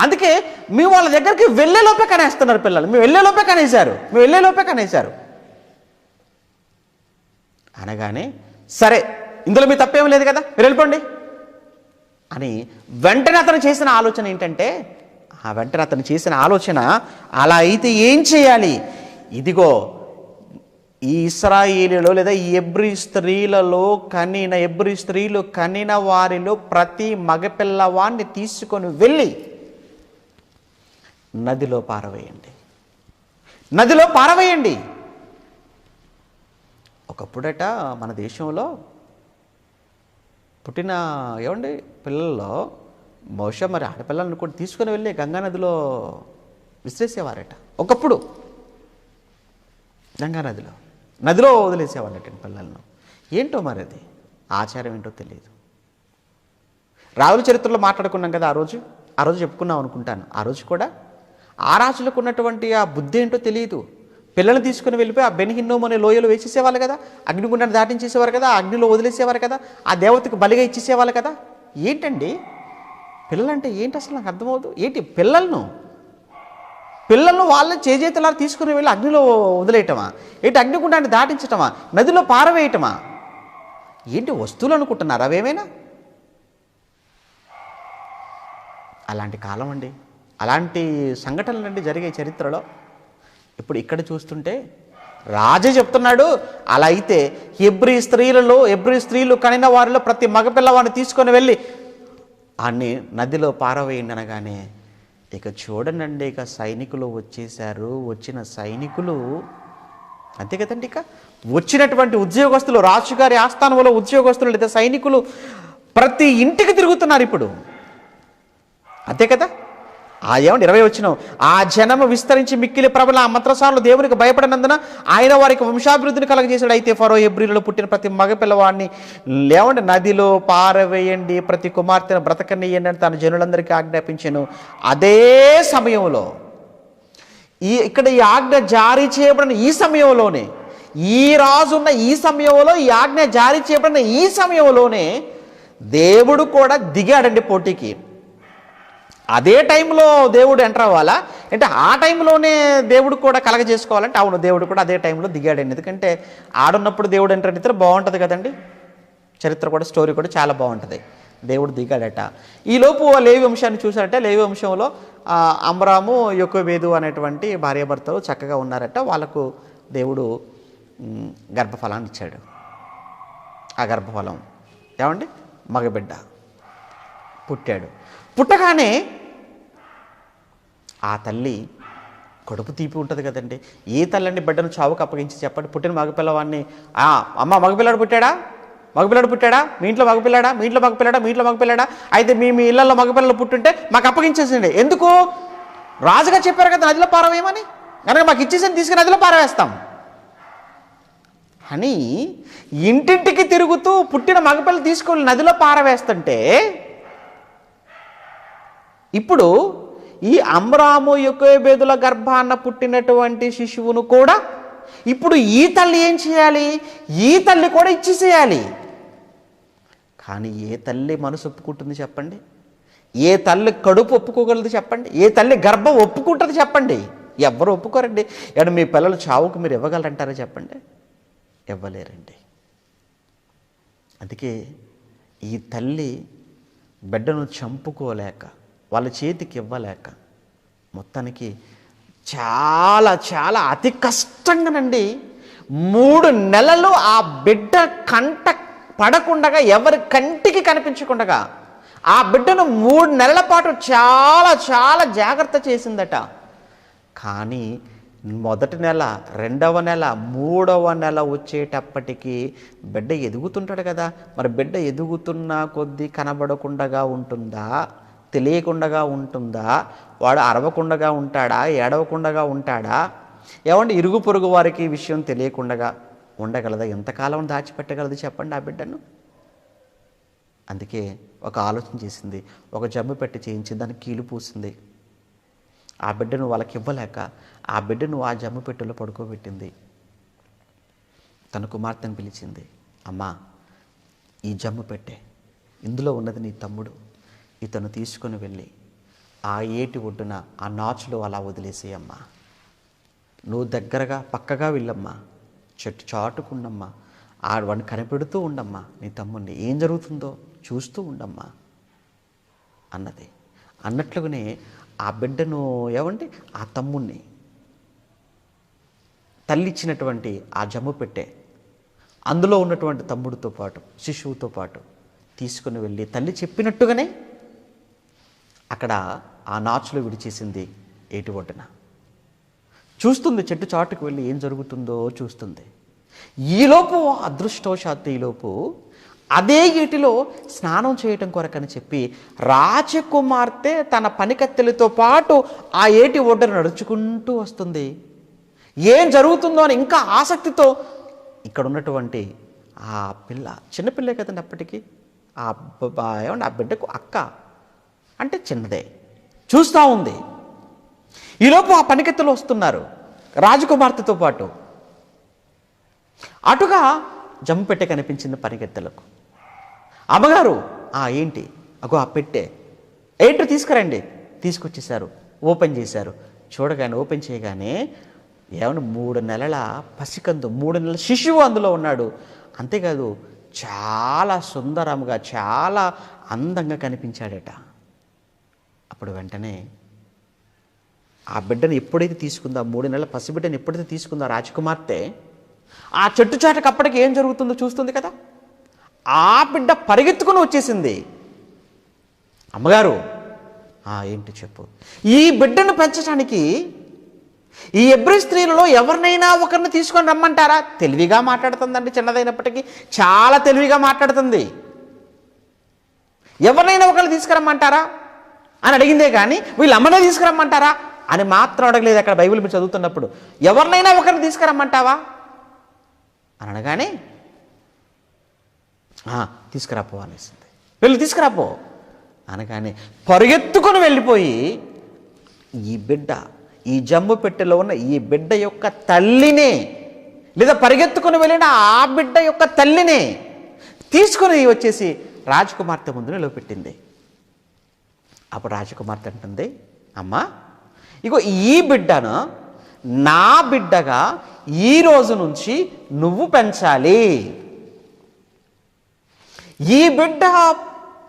అందుకే మీ వాళ్ళ దగ్గరికి వెళ్ళేలోపే కనేస్తున్నారు పిల్లలు, మేము వెళ్ళేలోపే కనేశారు అనగానే, సరే ఇందులో మీ తప్పేం లేదు కదా, మీరు వెళ్ళిపోండి అని వెంటనే అతను చేసిన ఆలోచన ఏంటంటే, అలా అయితే ఏం చేయాలి? ఇదిగో ఈ ఇశ్రాయేలీలో లేదా ఈ హెబ్రీ స్త్రీలు కనిన వారిలో ప్రతి మగపిల్లవాడిని తీసుకొని వెళ్ళి నదిలో పారవేయండి. ఒకప్పుడట మన దేశంలో పుట్టిన పిల్లల్లో బహుశా మరి ఆడపిల్లలను కూడా తీసుకొని వెళ్ళి గంగా విసిరేసేవారట ఒకప్పుడు. గంగా నదిలో వదిలేసేవాళ్ళట పిల్లలను. ఏంటో మరి అది ఆచారం ఏంటో తెలియదు. రాజుల చరిత్రలో మాట్లాడుకున్నాం కదా, ఆ రోజు చెప్పుకున్నాం అనుకుంటాను. ఆ రోజు కూడా ఆ రాజులకు ఉన్నటువంటి ఆ బుద్ధి ఏంటో తెలియదు. పిల్లల్ని తీసుకుని వెళ్ళిపోయి ఆ బెన్ హిన్నోము అనే లోయలో వేసేసేవాళ్ళు కదా, అగ్నిగుండాన్ని దాటించేసేవారు కదా, అగ్నిలో వదిలేసేవారు కదా, ఆ దేవతకు బలిగా ఇచ్చేసేవాళ్ళు కదా. ఏంటండి పిల్లలంటే ఏంటి అసలు నాకు అర్థమవుతుంది. ఏంటి పిల్లలను వాళ్ళని చేజేతులా తీసుకుని వెళ్ళి అగ్నిలో వదిలేయటమా? ఏంటి అగ్నిగుండాన్ని దాటించటమా? నదిలో పారవేయటమా? ఏంటి వస్తువులు అనుకుంటున్నారు అవేమైనా? అలాంటి కాలం అండి, అలాంటి సంఘటనలు అండి జరిగే చరిత్రలో. ఇప్పుడు ఇక్కడ చూస్తుంటే రాజే చెప్తున్నాడు, అలా అయితే హెబ్రీ స్త్రీలు కనిన వారిలో ప్రతి మగపిల్లవాడిని తీసుకొని వెళ్ళి అన్ని నదిలో పారవేయండి అనగానే, ఇక చూడనండి, ఇక సైనికులు వచ్చేసారు. వచ్చిన సైనికులు అంతే కదండి, ఇక వచ్చినటువంటి ఉద్యోగస్తులు, రాజుగారి ఆస్థానంలో ఉద్యోగస్తులు లేదా సైనికులు ప్రతి ఇంటికి తిరుగుతున్నారు ఇప్పుడు. అంతే కదా. ఆ 20 వచ్చినాం, ఆ జనము విస్తరించి మిక్కిలి ప్రబల ఆ మంత్రసారులు దేవునికి భయపడినందున ఆయన వారికి వంశాభివృద్ధిని కలగజేశాడు. అయితే ఫరో హెబ్రీలో పుట్టిన ప్రతి మగపిల్లవాడిని నదిలో పారవేయండి, ప్రతి కుమార్తెను బ్రతకనీయండి అని తన జనులందరికీ ఆజ్ఞాపించాను. అదే సమయంలో ఇక్కడ ఈ ఆజ్ఞ జారీ చేయబడిన ఈ సమయంలోనే, ఈ రాజున్న ఈ సమయంలో, ఈ ఆజ్ఞ జారీ చేయబడిన ఈ సమయంలోనే దేవుడు కూడా దిగాడండి పోటీకి. అదే టైంలో దేవుడు ఎంటర్ అవ్వాలా అంటే ఆ టైంలోనే దేవుడు కూడా కలగజేసుకోవాలంటే అవును, దేవుడు కూడా అదే టైంలో దిగాడండి. ఎందుకంటే ఆడున్నప్పుడు దేవుడు ఎంటర్ అయితే బాగుంటుంది కదండి, చరిత్ర కూడా స్టోరీ కూడా చాలా బాగుంటుంది. దేవుడు దిగాడట. ఈలోపు లేవి వంశాన్ని చూసారంటే లేవి వంశంలో అమ్రాము యొకోబేదు అనేటువంటి భార్యాభర్తలు చక్కగా ఉన్నారట. వాళ్ళకు దేవుడు గర్భఫలాన్ని ఇచ్చాడు. ఆ గర్భఫలం మగబిడ్డ పుట్టాడు. పుట్టగానే ఆ తల్లి కడుపు తీపి ఉంటుంది కదండి. ఏ తల్లండి బిడ్డను చావుకు అప్పగించి చెప్పండి? పుట్టిన మగపిల్లవాడిని అమ్మ మగపిల్లాడు పుట్టాడా, మగపిల్లాడు పుట్టాడా, మీ ఇంట్లో మగపిల్లాడా, మీ ఇంట్లో మగపిల్లాడా, మీ ఇంట్లో మగపిల్లాడా, అయితే మీ ఇళ్లలో మగపిల్లలు పుట్టుంటే మాకు అప్పగించేసిండి. ఎందుకు? రాజుగా చెప్పారు కదా నదిలో పారవేయమని, కనుక మాకు ఇచ్చేసి తీసుకుని నదిలో పారవేస్తాం అని ఇంటింటికి తిరుగుతూ పుట్టిన మగపిల్లలు తీసుకొని నదిలో పారవేస్తుంటే, ఇప్పుడు ఈ అమ్రాము యోకేబేదుల గర్భాన పుట్టినటువంటి శిశువును కూడా ఇప్పుడు ఈ తల్లి ఏం చేయాలి? ఈ తల్లి కూడా ఇచ్చేసేయాలి. కానీ ఏ తల్లి మనసు ఒప్పుకుంటుంది చెప్పండి? ఏ తల్లి కడుపు ఒప్పుకోగలదు చెప్పండి? ఏ తల్లి గర్భం ఒప్పుకుంటుంది చెప్పండి? ఎవ్వరు ఒప్పుకోరండి. ఏడు మీ పిల్లలు చావుకు మీరు ఇవ్వగలరంటారా చెప్పండి? ఇవ్వలేరండి. అందుకే ఈ తల్లి బిడ్డను చంపుకోలేక, వాళ్ళ చేతికి ఇవ్వలేక, మొత్తానికి చాలా చాలా అతి కష్టంగానండి 3 నెలలు ఆ బిడ్డ కంట పడకుండగా, ఎవరి కంటికి కనిపించకుండగా ఆ బిడ్డను 3 నెలల పాటు చాలా చాలా జాగ్రత్త చేసిందట. కానీ మొదటి నెల, 2వ నెల, 3వ నెల వచ్చేటప్పటికి బిడ్డ ఎదుగుతుంటాడు కదా, మరి బిడ్డ ఎదుగుతున్న కొద్దీ కనబడకుండా ఉంటుందా, తెలియకుండా ఉంటుందా, వాడు అరవకుండా ఉంటాడా, ఏడవకుండా ఉంటాడా, ఏమంటే ఇరుగు పొరుగు వారికి విషయం తెలియకుండా ఉండగలదా? ఎంతకాలం దాచిపెట్టగలదు చెప్పండి ఆ బిడ్డను? అందుకే ఒక ఆలోచన చేసింది, ఒక జమ్ము పెట్టి చేయించి దానికి కీలు పూసింది. ఆ బిడ్డను వాళ్ళకి ఇవ్వలేక ఆ బిడ్డను ఆ జమ్ము పెట్టెలో పడుకోబెట్టింది. తన కుమార్తెను పిలిచింది, అమ్మా ఈ జమ్ము పెట్టే, ఇందులో ఉన్నది నీ తమ్ముడు, ఇతను తీసుకొని వెళ్ళి ఆ ఏటి ఒడ్డున ఆ నాచులో అలా వదిలేసేయమ్మా, నువ్వు దగ్గరగా పక్కగా వెళ్ళమ్మా, చెట్టు చాటుకుండమ్మా, వాడిని కనిపెడుతూ ఉండమ్మా, నీ తమ్ముడిని ఏం జరుగుతుందో చూస్తూ ఉండమ్మా అన్నది. అన్నట్లుగానే ఆ బిడ్డను ఏమంటే ఆ తమ్ముణ్ణి తల్లి ఇచ్చినటువంటి ఆ జమ్ము పెట్టే అందులో ఉన్నటువంటి తమ్ముడితో పాటు, శిశువుతో పాటు తీసుకుని వెళ్ళి తల్లి చెప్పినట్టుగానే అక్కడ ఆ నాచులో విడిచేసింది ఏటి ఒడ్డున. చూస్తుంది, చెట్టు చాటుకు వెళ్ళి ఏం జరుగుతుందో చూస్తుంది. ఈలోపు అదృష్టవశాత్తు ఈలోపు అదే ఏటిలో స్నానం చేయటం కొరకని చెప్పి రాజకుమార్తె తన పనికత్తెలతో పాటు ఆ ఏటి ఒడ్డున నడుచుకుంటూ వస్తుంది. ఏం జరుగుతుందో అని ఇంకా ఆసక్తితో ఇక్కడ ఉన్నటువంటి ఆ పిల్ల, చిన్నపిల్లే కదండి అప్పటికి, ఏమంటే ఆ బిడ్డకు అక్క అంటే చిన్నదే, చూస్తూ ఉంది. ఈలోపు ఆ పనికెత్తలు వస్తున్నారు రాజకుమార్తెతో పాటు. అటుగా జమ్ము పెట్టె కనిపించింది పనికెత్తలకు. అమ్మగారు ఏంటి? అగో ఆ పెట్టె, ఏంటో తీసుకురండి. తీసుకొచ్చేసారు, ఓపెన్ చేశారు. చూడగానే ఓపెన్ చేయగానే ఏమన్నా 3 నెలల పసికందు, 3 నెలల శిశువు అందులో ఉన్నాడు. అంతేకాదు చాలా సుందరంగా, చాలా అందంగా కనిపించాడట. అప్పుడు వెంటనే ఆ బిడ్డను ఎప్పుడైతే తీసుకుందో, 3 నెలల పసిబిడ్డను ఎప్పుడైతే తీసుకుందో రాజకుమార్తె, ఆ చెట్టు చాటుకు అప్పటికి ఏం జరుగుతుందో చూస్తుంది కదా, ఆ బిడ్డ పరిగెత్తుకుని వచ్చేసింది. అమ్మగారు ఏంటి చెప్పు? ఈ బిడ్డను పెంచడానికి ఈ హెబ్రీ స్త్రీలలో ఎవరినైనా ఒకరిని తీసుకొని రమ్మంటారా? తెలివిగా మాట్లాడుతుందండి, చిన్నదైనప్పటికీ చాలా తెలివిగా మాట్లాడుతుంది. ఎవరినైనా ఒకరిని తీసుకురమ్మంటారా అని అడిగిందే కానీ వీళ్ళు అమ్మనే తీసుకురమ్మంటారా అని మాత్రం అడగలేదు. అక్కడ బైబిల్ మీరు చదువుతున్నప్పుడు ఎవరినైనా ఒకరిని తీసుకురమ్మంటావా అని అనగానే తీసుకురాపో అనేసింది. వెళ్ళి తీసుకురాపో అనగానే పరిగెత్తుకొని వెళ్ళిపోయి ఈ బిడ్డ, ఈ జమ్ము పెట్టెలో ఉన్న ఈ బిడ్డ యొక్క తల్లినే, లేదా పరిగెత్తుకుని వెళ్ళిన ఆ బిడ్డ యొక్క తల్లినే తీసుకుని వచ్చేసి రాజకుమార్తె ముందు నిలబెట్టింది. అప్పుడు రాజకుమార్తె అంటుంది, అమ్మా ఇగో ఈ బిడ్డను నా బిడ్డగా ఈ రోజు నుంచి నువ్వు పెంచాలి. ఈ బిడ్డ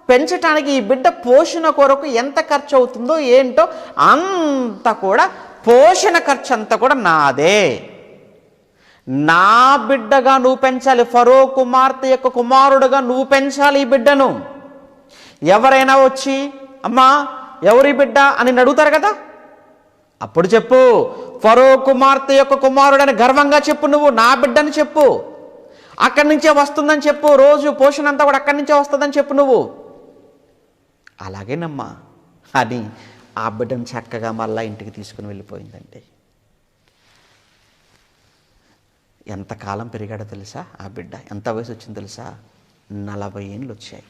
పెంచటానికి, ఈ బిడ్డ పోషణ కొరకు ఎంత ఖర్చు అవుతుందో ఏంటో అంత కూడా, పోషణ ఖర్చు అంతా కూడా నాదే. నా బిడ్డగా నువ్వు పెంచాలి. ఫరో కుమార్తె యొక్క కుమారుడుగా నువ్వు పెంచాలి ఈ బిడ్డను. ఎవరైనా వచ్చి అమ్మా ఎవరి బిడ్డ అని అడుగుతారు కదా, అప్పుడు చెప్పు, ఫరో కుమార్తె యొక్క కుమారుడని గర్వంగా చెప్పు, నువ్వు నా బిడ్డని చెప్పు, అక్కడి నుంచే వస్తుందని చెప్పు, రోజు పోషణ అంతా కూడా అక్కడి నుంచే వస్తుందని చెప్పు నువ్వు. అలాగేనమ్మా అని ఆ బిడ్డను చక్కగా మళ్ళా ఇంటికి తీసుకుని వెళ్ళిపోయిందండి. ఎంతకాలం పెరిగాడో తెలుసా ఆ బిడ్డ? ఎంత వయసు వచ్చిందో తెలుసా? 40 ఏండ్లు వచ్చాయి.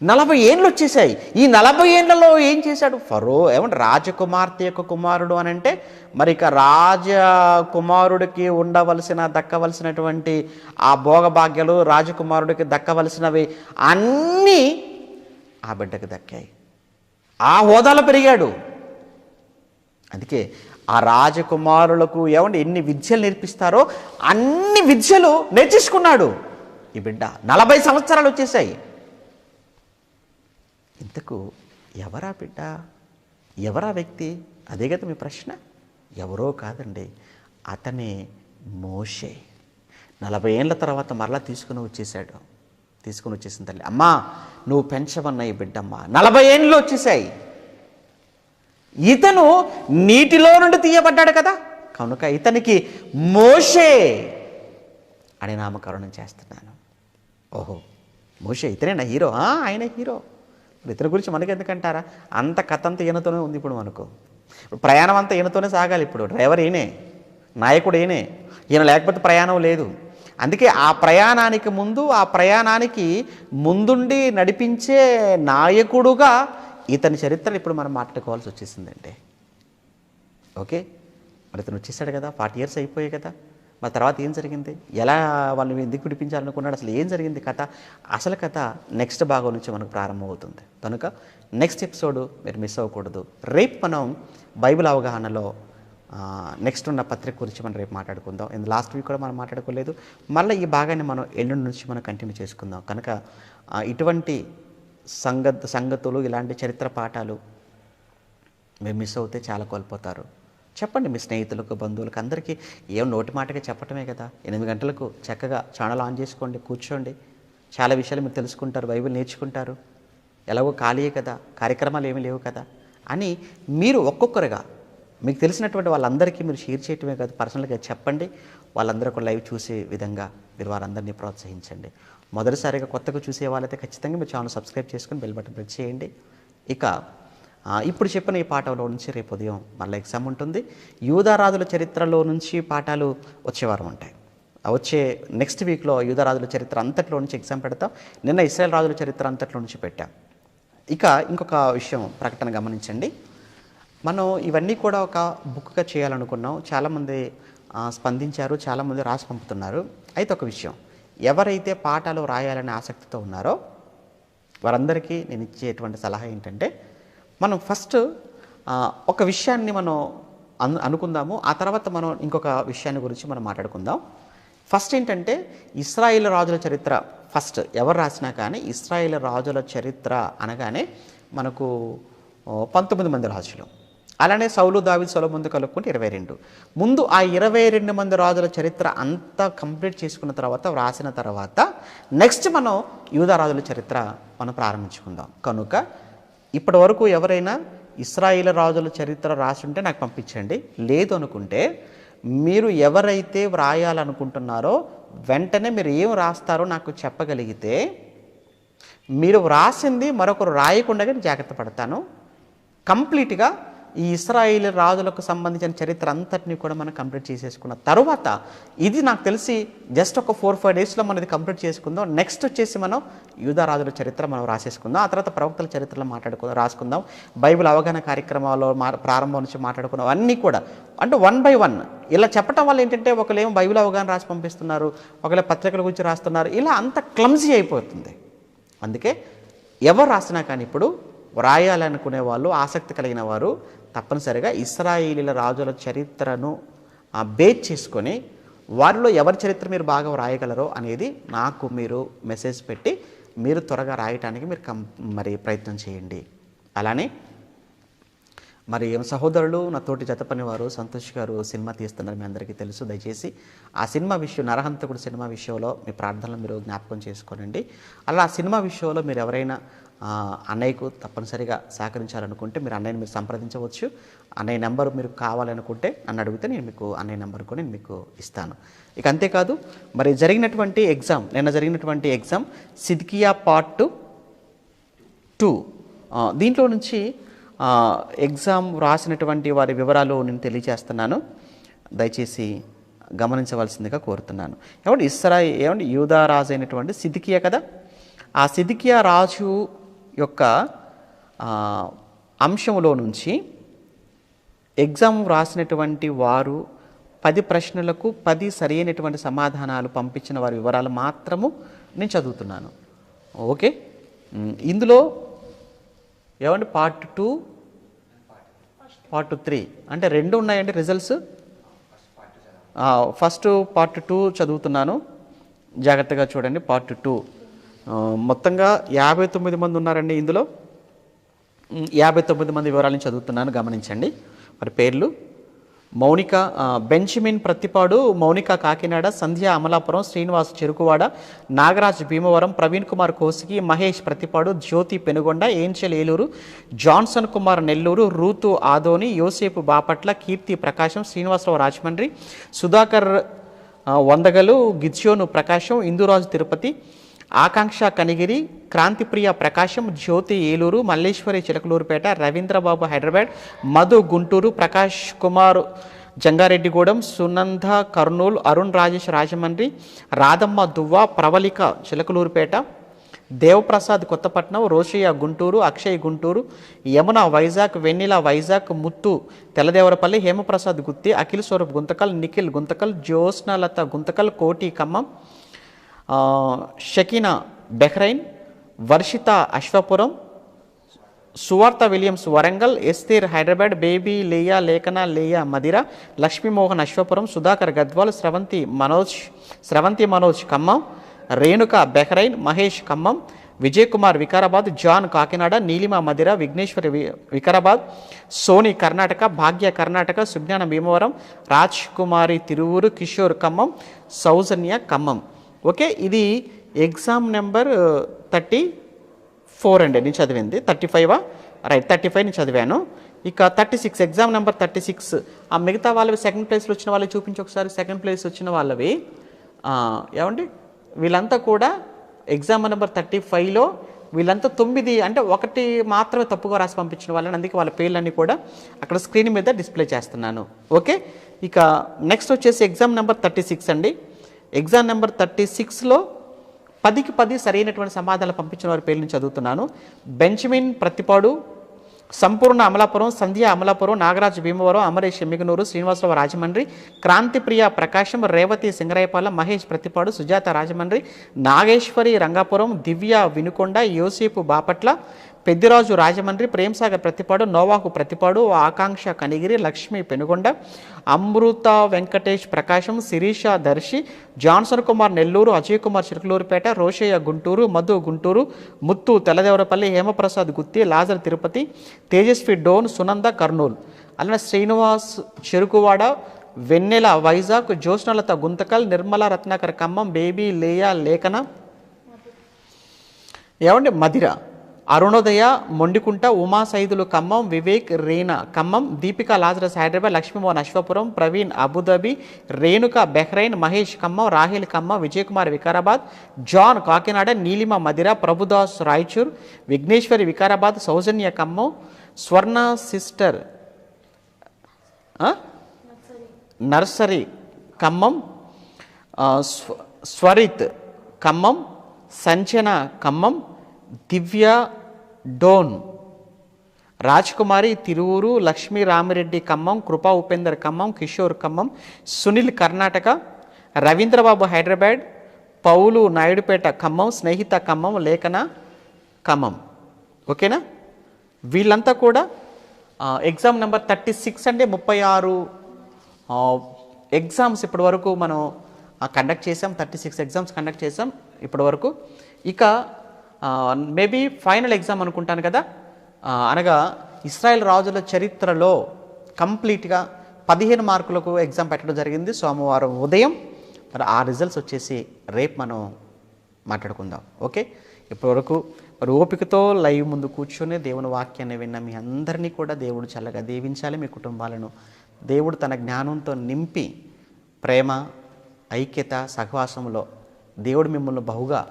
40 ఏండ్లు వచ్చేసాయి. ఈ 40 ఏండ్లలో ఏం చేశాడు ఫరో? ఏమంటే రాజకుమార్తె యొక్క కుమారుడు అని అంటే మరి ఇక రాజకుమారుడికి దక్కవలసినటువంటి ఆ భోగభాగ్యాలు, రాజకుమారుడికి దక్కవలసినవి అన్నీ ఆ బిడ్డకు దక్కాయి. ఆ హోదాలో పెరిగాడు. అందుకే ఆ రాజకుమారులకు ఎన్ని విద్యలు నేర్పిస్తారో అన్ని విద్యలు నేర్చేసుకున్నాడు ఈ బిడ్డ. 40 సంవత్సరాలు వచ్చేసాయి. ఇంతకు ఎవరా బిడ్డ? ఎవరా వ్యక్తి? అదే కదా మీ ప్రశ్న. ఎవరో కాదండి, అతనే మోషే. 40 ఏళ్ళ తర్వాత మరలా తీసుకుని వచ్చేసిన తల్లి, అమ్మా నువ్వు పెంచవన్న ఈ బిడ్డమ్మ. 40 ఏండ్లు వచ్చేసాయి. ఇతను నీటిలో నుండి తీయబడ్డాడు కదా, కనుక ఇతనికి మోషే అని నామకరణం చేస్తున్నాను. ఓహో, మోషే ఇతనేనా హీరో? ఆయన హీరో. ఇతని గురించి మనకి ఎందుకంటారా? అంత కథ అంతా ఈయనతోనే ఉంది. ఇప్పుడు మనకు ప్రయాణం అంతా ఈయనతోనే సాగాలి. ఇప్పుడు డ్రైవర్ ఈయనే, నాయకుడు ఈయన లేకపోతే ప్రయాణం లేదు. అందుకే ఆ ప్రయాణానికి ముందుండి నడిపించే నాయకుడుగా ఇతని చరిత్ర ఇప్పుడు మనం మాట్లాడుకోవాల్సి వచ్చేసిందండి. ఓకే, మరి ఇతను వచ్చేసాడు కదా, 40 years అయిపోయాయి కదా. మరి తర్వాత ఏం జరిగింది? ఎలా వాళ్ళని ఎందుకు విడిపించాలనుకున్నాడు? అసలు ఏం జరిగింది కథ? అసలు కథ నెక్స్ట్ భాగం నుంచి మనకు ప్రారంభమవుతుంది. కనుక నెక్స్ట్ ఎపిసోడ్ మీరు మిస్ అవ్వకూడదు. రేపు మనం బైబిల్ అవగాహనలో నెక్స్ట్ ఉన్న పత్రిక గురించి మనం రేపు మాట్లాడుకుందాం. లాస్ట్ వీక్ కూడా మనం మాట్లాడుకోలేదు. మళ్ళీ ఈ భాగాన్ని మనం ఎల్లుండి నుంచి మనం కంటిన్యూ చేసుకుందాం. కనుక ఇటువంటి సంగతులు, ఇలాంటి చరిత్ర పాఠాలు మీరు మిస్ అవుతే చాలా కోల్పోతారు. చెప్పండి మీ స్నేహితులకు, బంధువులకు, అందరికీ. ఏం నోటి మాటగా చెప్పటమే కదా. 8 గంటలకు చక్కగా ఛానల్ ఆన్ చేసుకోండి, కూర్చోండి. చాలా విషయాలు మీరు తెలుసుకుంటారు, బైబిల్ నేర్చుకుంటారు. ఎలాగో ఖాళీయే కదా, కార్యక్రమాలు ఏమీ లేవు కదా అని మీరు ఒక్కొక్కరుగా మీకు తెలిసినటువంటి వాళ్ళందరికీ మీరు షేర్ చేయటమే కాదు, పర్సనల్గా చెప్పండి. వాళ్ళందరూ ఒక లైవ్ చూసే విధంగా మీరు వారందరినీ ప్రోత్సహించండి. మొదటిసారిగా కొత్తగా చూసే వాళ్ళైతే ఖచ్చితంగా మీరు ఛానల్ సబ్స్క్రైబ్ చేసుకుని బెల్ బటన్ ప్రెస్ చేయండి. ఇక ఇప్పుడు చెప్పిన ఈ పాఠంలో నుంచి రేపు ఉదయం మళ్ళీ ఎగ్జామ్ ఉంటుంది. యూదారాజుల చరిత్రలో నుంచి పాఠాలు వచ్చే వారం ఉంటాయి. వచ్చే నెక్స్ట్ వీక్లో యూదారాజుల చరిత్ర అంతట్లో నుంచి ఎగ్జామ్ పెడతాం. నిన్న ఇశ్రాయేల్ రాజుల చరిత్ర అంతట్లో నుంచి పెట్టాం. ఇక ఇంకొక విషయం, ప్రకటన గమనించండి. మనం ఇవన్నీ కూడా ఒక బుక్గా చేయాలనుకున్నాం. చాలామంది స్పందించారు, చాలామంది రాసి పంపుతున్నారు. అయితే ఒక విషయం, ఎవరైతే పాఠాలు రాయాలనే ఆసక్తితో ఉన్నారో వారందరికీ నేను ఇచ్చేటువంటి సలహా ఏంటంటే, మనం ఫస్ట్ ఒక విషయాన్ని మనం అనుకుందాము. ఆ తర్వాత మనం ఇంకొక విషయాన్ని గురించి మనం మాట్లాడుకుందాం. ఫస్ట్ ఏంటంటే, ఇశ్రాయేల్ రాజుల చరిత్ర ఫస్ట్ ఎవరు రాసినా కానీ ఇశ్రాయేల్ రాజుల చరిత్ర అనగానే మనకు 19 మంది రాజులు. అలానే సౌలు, దావీదు, సొలొమోను కలుపుకుంటే 22. ముందు ఆ 22 మంది రాజుల చరిత్ర అంతా కంప్లీట్ చేసుకున్న తర్వాత, రాసిన తర్వాత నెక్స్ట్ మనం యూదా రాజుల చరిత్ర మనం ప్రారంభించుకుందాం. కనుక ఇప్పటి వరకు ఎవరైనా ఇశ్రాయేల్ రాజుల చరిత్ర రాసి ఉంటే నాకు పంపించండి. లేదు అనుకుంటే మీరు ఎవరైతే వ్రాయాలనుకుంటున్నారో వెంటనే మీరు ఏం రాస్తారో నాకు చెప్పగలిగితే, మీరు వ్రాసింది మరొకరు రాయకుండా జాగ్రత్త పడతాను. కంప్లీట్గా ఈ ఇశ్రాయేల్ రాజులకు సంబంధించిన చరిత్ర అంతటినీ కూడా మనం కంప్లీట్ చేసేసుకున్న తర్వాత, ఇది నాకు తెలిసి జస్ట్ ఒక 4-5 డేస్లో మనం ఇది కంప్లీట్ చేసుకుందాం. నెక్స్ట్ వచ్చేసి మనం యూదా రాజుల చరిత్ర మనం రాసేసుకుందాం. ఆ తర్వాత ప్రవక్తల చరిత్రలో రాసుకుందాం. బైబిల్ అవగాహన కార్యక్రమాల్లో ప్రారంభం నుంచి మాట్లాడుకున్నాం అన్నీ కూడా. అంటే 1 by 1 ఇలా చెప్పడం వల్ల ఏంటంటే, ఒకళ్ళేమో బైబిల్ అవగాహన రాసి పంపిస్తున్నారు, ఒకళ్ళే పత్రికల గురించి రాస్తున్నారు. ఇలా అంత క్లమ్జీ అయిపోతుంది. అందుకే ఎవరు రాసినా కానీ ఇప్పుడు వ్రాయాలనుకునే వాళ్ళు, ఆసక్తి కలిగిన వారు తప్పనిసరిగా ఇశ్రాయేలీల రాజుల చరిత్రను బేస్ చేసుకొని వారిలో ఎవరి చరిత్ర మీరు బాగా వ్రాయగలరో అనేది నాకు మీరు మెసేజ్ పెట్టి మీరు త్వరగా రాయటానికి మీరు మరి ప్రయత్నం చేయండి. అలానే మరి సహోదరులు, నా తోటి జత పనివారు సంతోష్ గారు సినిమా తీస్తున్నారు, మీ అందరికీ తెలుసు. దయచేసి ఆ సినిమా విషయం, నరహంతకుడు సినిమా విషయంలో మీ ప్రార్థనలు మీరు జ్ఞాపకం చేసుకోనండి. అలా ఆ సినిమా విషయంలో మీరు ఎవరైనా అన్నయ్యకు తప్పనిసరిగా సహకరించాలనుకుంటే మీరు అన్నయ్యని మీరు సంప్రదించవచ్చు. అన్నయ్య నెంబర్ మీరు కావాలనుకుంటే నన్ను అడిగితే నేను మీకు అన్నయ్య నెంబర్ కూడా నేను మీకు ఇస్తాను. ఇక అంతేకాదు, మరి నిన్న జరిగినటువంటి ఎగ్జామ్ సిద్కియా పార్ట్ 2, దీంట్లో నుంచి ఎగ్జామ్ రాసినటువంటి వారి వివరాలు నేను తెలియజేస్తున్నాను. దయచేసి గమనించవలసిందిగా కోరుతున్నాను. ఏమండి యూదా రాజు అయినటువంటి సిద్కియా కదా, ఆ సిద్కియా రాజు యొక్క అంశంలో నుంచి ఎగ్జామ్ రాసినటువంటి వారు 10 ప్రశ్నలకు 10 సరైనటువంటి సమాధానాలు పంపించిన వారి వివరాలు మాత్రము నేను చదువుతున్నాను. ఓకే, ఇందులో ఏమండి పార్ట్ 2, పార్ట్ 3 అంటే 2 ఉన్నాయండి రిజల్ట్స్. ఫస్ట్ పార్ట్ 2 చదువుతున్నాను, జాగ్రత్తగా చూడండి. పార్ట్ 2 మొత్తంగా 59 మంది ఉన్నారండి. ఇందులో 59 మంది వివరాలను చదువుతున్నాను, గమనించండి. మరి పేర్లు: మౌనిక బెంచమిన్ ప్రత్తిపాడు, మౌనిక కాకినాడ, సంధ్య అమలాపురం, శ్రీనివాస్ చెరుకువాడ, నాగరాజ్ భీమవరం, ప్రవీణ్ కుమార్ కోసికి, మహేష్ ప్రత్తిపాడు, జ్యోతి పెనుగొండ, ఏంచెల్ ఏలూరు, జాన్సన్ కుమార్ నెల్లూరు, రూతు ఆదోని, యోసేపు బాపట్ల, కీర్తి ప్రకాశం, శ్రీనివాసరావు రాజమండ్రి, సుధాకర్ వందగలు, గిజ్యోను ప్రకాశం, ఇందురాజు తిరుపతి, ఆకాంక్ష కనిగిరి, క్రాంతిప్రియ ప్రకాశం, జ్యోతి ఏలూరు, మల్లేశ్వరి చిలకలూరుపేట, రవీంద్రబాబు హైదరాబాద్, మధు గుంటూరు, ప్రకాష్ కుమార్ జంగారెడ్డిగూడెం, సునంద కర్నూలు, అరుణ్ రాజేష్ రాజమండ్రి, రాధమ్మ దువ్వ, ప్రవళిక చిలకలూరుపేట, దేవప్రసాద్ కొత్తపట్నం, రోషయ్య గుంటూరు, అక్షయ్ గుంటూరు, యమున వైజాగ్, వెన్నెల వైజాగ్, ముత్తు తెల్లదేవరపల్లి, హేమప్రసాద్ గుత్తి, అఖిల్ స్వరూప్ గుంతకల్, నిఖిల్ గుంతకల్, జ్యోత్స్నలత గుంతకల్, కోటి ఖమ్మం, షకీనా బెహ్రైన్, వర్షిత అశ్వపురం, సువార్త విలియమ్స్ వరంగల్, ఎస్తేర్ హైదరాబాద్, బేబీ లేయా లేఖన లేయా మదిర, లక్ష్మీమోహన్ అశ్వపురం, సుధాకర్ గద్వాల్, స్రవంతి మనోజ్ ఖమ్మం, రేణుక బెహ్రైన్, మహేష్ ఖమ్మం, విజయ్ కుమార్ వికారాబాద్, జాన్ కాకినాడ, నీలిమ మదిర, విఘ్నేశ్వరి వికారాబాద్, సోని కర్ణాటక, భాగ్య కర్ణాటక, సుజ్ఞాన భీమవరం, రాజ్ కుమారి తిరువూరు, కిషోర్ ఖమ్మం, సౌజన్య ఖమ్మం. ఓకే, ఇది ఎగ్జామ్ నెంబర్ 34 అండి నేను చదివింది. 35 రైట్, 35 నేను చదివాను. ఇక 36 ఎగ్జామ్ నెంబర్ 36 ఆ మిగతా వాళ్ళవి సెకండ్ ప్లేస్లో వచ్చిన వాళ్ళవి చూపించి ఒకసారి. సెకండ్ ప్లేస్ వచ్చిన వాళ్ళవి ఏమండి వీళ్ళంతా కూడా ఎగ్జామ్ నెంబర్ 35లో వీళ్ళంతా 9 అంటే 1 మాత్రమే తప్పుగా రాసి పంపించిన వాళ్ళని, అందుకే వాళ్ళ పేర్లన్నీ కూడా అక్కడ స్క్రీన్ మీద డిస్ప్లే చేస్తున్నాను. ఓకే, ఇక నెక్స్ట్ వచ్చేసి ఎగ్జామ్ నెంబర్ 36 అండి. ఎగ్జామ్ నెంబర్ 36లో 10కి 10 సరైనటువంటి సమాధానాలు పంపించిన వారి పేర్లను చదువుతున్నాను. బెంచమిన్ ప్రత్తిపాడు, సంపూర్ణ అమలాపురం, సంధ్య అమలాపురం, నాగరాజ్ భీమవరం, అమరేష్ ఎమ్మిగనూరు, శ్రీనివాసరావు రాజమండ్రి, క్రాంతిప్రియ ప్రకాశం, రేవతి సింగరాయపాలెం, మహేష్ ప్రత్తిపాడు, సుజాత రాజమండ్రి, నాగేశ్వరి రంగాపురం, దివ్య వినుకొండ, యోసేపు బాపట్ల, పెద్దిరాజు రాజమండ్రి, ప్రేమ్సాగర్ ప్రతిపాడు, నోవాకు ప్రతిపాడు, ఆకాంక్ష కనిగిరి, లక్ష్మి పెనుగొండ, అమృత వెంకటేష్ ప్రకాశం, శిరీష దర్శి, జాన్సన్ కుమార్ నెల్లూరు, అజయ్ కుమార్ చిలకలూరుపేట, రోషయ్య గుంటూరు, మధు గుంటూరు, ముత్తు తెల్లదేవరపల్లి, హేమప్రసాద్ గుత్తి, లాజర్ తిరుపతి, తేజస్వి డోన్, సునంద కర్నూలు, అలానే శ్రీనివాస్ చెరుకువాడ, వెన్నెల వైజాగ్, జ్యోత్స్నలత గుంతకల్, నిర్మల రత్నాకర్ ఖమ్మం, బేబీ లేయా లేఖన ఏమండి Madhira, Arunodaya Mondikunta, Uma Saidulu Khammam, Vivek రేనా Khammam, Deepika Lazarus Hyderabad, Lakshmi Mohan Ashwapuram, Praveen Abu Dhabi, Renuka Bahrain, Mahesh Khammam, Rahil Khammam, Vijay Kumar Vikarabad, John Kakinada, Neelima Madhira, Prabhudas Raichur, Vighneshwari Vikarabad, సౌజన్య ఖమ్మం, స్వర్ణ సిస్టర్ నర్సరీ ఖమ్మం, స్వరిత్ ఖమ్మం, సంచన ఖమ్మం, దివ్య డోన్, రాజ్కుమారి తిరువూరు, లక్ష్మీ రామిరెడ్డి ఖమ్మం, కృపా ఉపేందర్ ఖమ్మం, కిషోర్ ఖమ్మం, సునీల్ కర్ణాటక, రవీంద్రబాబు హైదరాబాద్, పౌలు నాయుడుపేట ఖమ్మం, స్నేహిత ఖమ్మం, లేఖన ఖమ్మం. ఓకేనా, వీళ్ళంతా కూడా ఎగ్జామ్ నెంబర్ 36 అంటే 36 ఎగ్జామ్స్ ఇప్పటి వరకు మనం కండక్ట్ చేసాం. 36 ఎగ్జామ్స్ కండక్ట్ చేసాం ఇప్పటి వరకు. ఇక మేబీ ఫైనల్ ఎగ్జామ్ అనుకుంటాను కదా, అనగా ఇస్రాయేల్ రాజుల చరిత్రలో కంప్లీట్గా 15 మార్కులకు ఎగ్జామ్ పెట్టడం జరిగింది సోమవారం ఉదయం. మరి ఆ రిజల్ట్స్ వచ్చేసి రేపు మనం మాట్లాడుకుందాం. ఓకే, ఇప్పటివరకు మరి ఓపికతో లైవ్ ముందు కూర్చొని దేవుని వాక్యాన్ని విన్న మీ అందరినీ కూడా దేవుడు చల్లగా దీవించాలి. మీ కుటుంబాలను దేవుడు తన జ్ఞానంతో నింపి ప్రేమ, ఐక్యత, సహవాసంలో దేవుడు మిమ్మల్ని బహుగా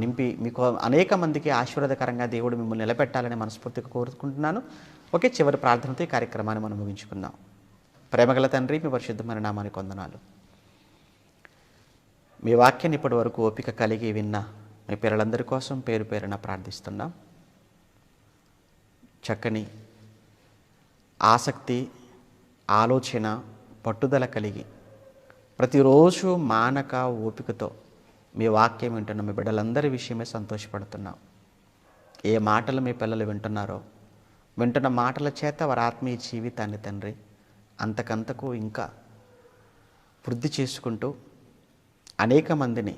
నింపి మీకు అనేక మందికి ఆశీర్వాదకరంగా దేవుడు మిమ్మల్ని నిలబెట్టాలని మనస్ఫూర్తిగా కోరుకుంటున్నాను. ఓకే, చివరి ప్రార్థనతో ఈ కార్యక్రమాన్ని మనం ముగించుకుందాం. ప్రేమగల తండ్రి, మీ పరిశుద్ధమైన నామానికి వందనాలు. మీ వాక్యాన్ని ఇప్పటి వరకు ఓపిక కలిగి విన్న మీ పిల్లలందరి కోసం పేరు పేరున ప్రార్థిస్తున్నాం. చక్కని ఆసక్తి, ఆలోచన, పట్టుదల కలిగి ప్రతిరోజు మానక ఓపికతో మీ వాక్యం వింటున్న మీ బిడ్డలందరి విషయమే సంతోషపడుతున్నాం. ఏ మాటలు మీ పిల్లలు వింటున్నారో వింటున్న మాటల చేత వారి ఆత్మీయ జీవితాన్ని తండ్రి అంతకంతకు ఇంకా వృద్ధి చేసుకుంటూ అనేక మందిని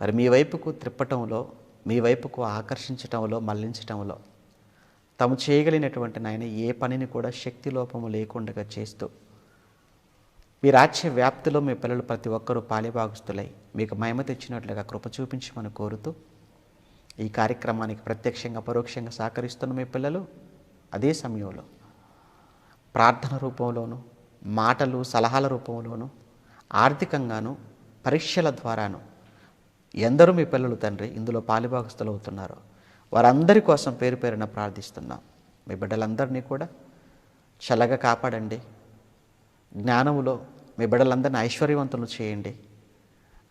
మరి మీ వైపుకు త్రిప్పటంలో, మీ వైపుకు ఆకర్షించటంలో, మళ్లించటంలో తాము చేయగలిగినటువంటి నాయన ఏ పనిని కూడా శక్తి లోపము లేకుండా చేస్తూ మీ రాజ్య వ్యాప్తిలో మీ పిల్లలు ప్రతి ఒక్కరూ పాలిభాగస్తులై మీకు మహిమ తెచ్చినట్లుగా కృప చూపించమని కోరుతూ ఈ కార్యక్రమానికి ప్రత్యక్షంగా పరోక్షంగా సహకరిస్తున్న మీ పిల్లలు అదే సమయంలో ప్రార్థన రూపంలోనూ, మాటలు సలహాల రూపంలోనూ, ఆర్థికంగాను, పరీక్షల ద్వారాను ఎందరూ మీ పిల్లలు తండ్రి ఇందులో పాలిభాగస్తులు అవుతున్నారో వారందరి కోసం పేరు పేరున ప్రార్థిస్తున్నాం. మీ బిడ్డలందరినీ కూడా చల్లగా కాపాడండి. జ్ఞానములో మీ బిడ్డలందరినీ ఐశ్వర్యవంతులు చేయండి.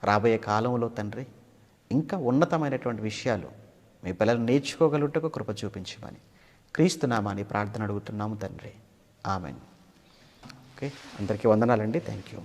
రాబోయే కాలంలో తండ్రి ఇంకా ఉన్నతమైనటువంటి విషయాలు మీ పిల్లలు నేర్చుకోగలుగుటకు కృప చూపించమని క్రీస్తు నామాని ప్రార్థన అడుగుతున్నాము తండ్రి. ఆమెన్. ఓకే, అందరికీ వందనాలండి. Thank you.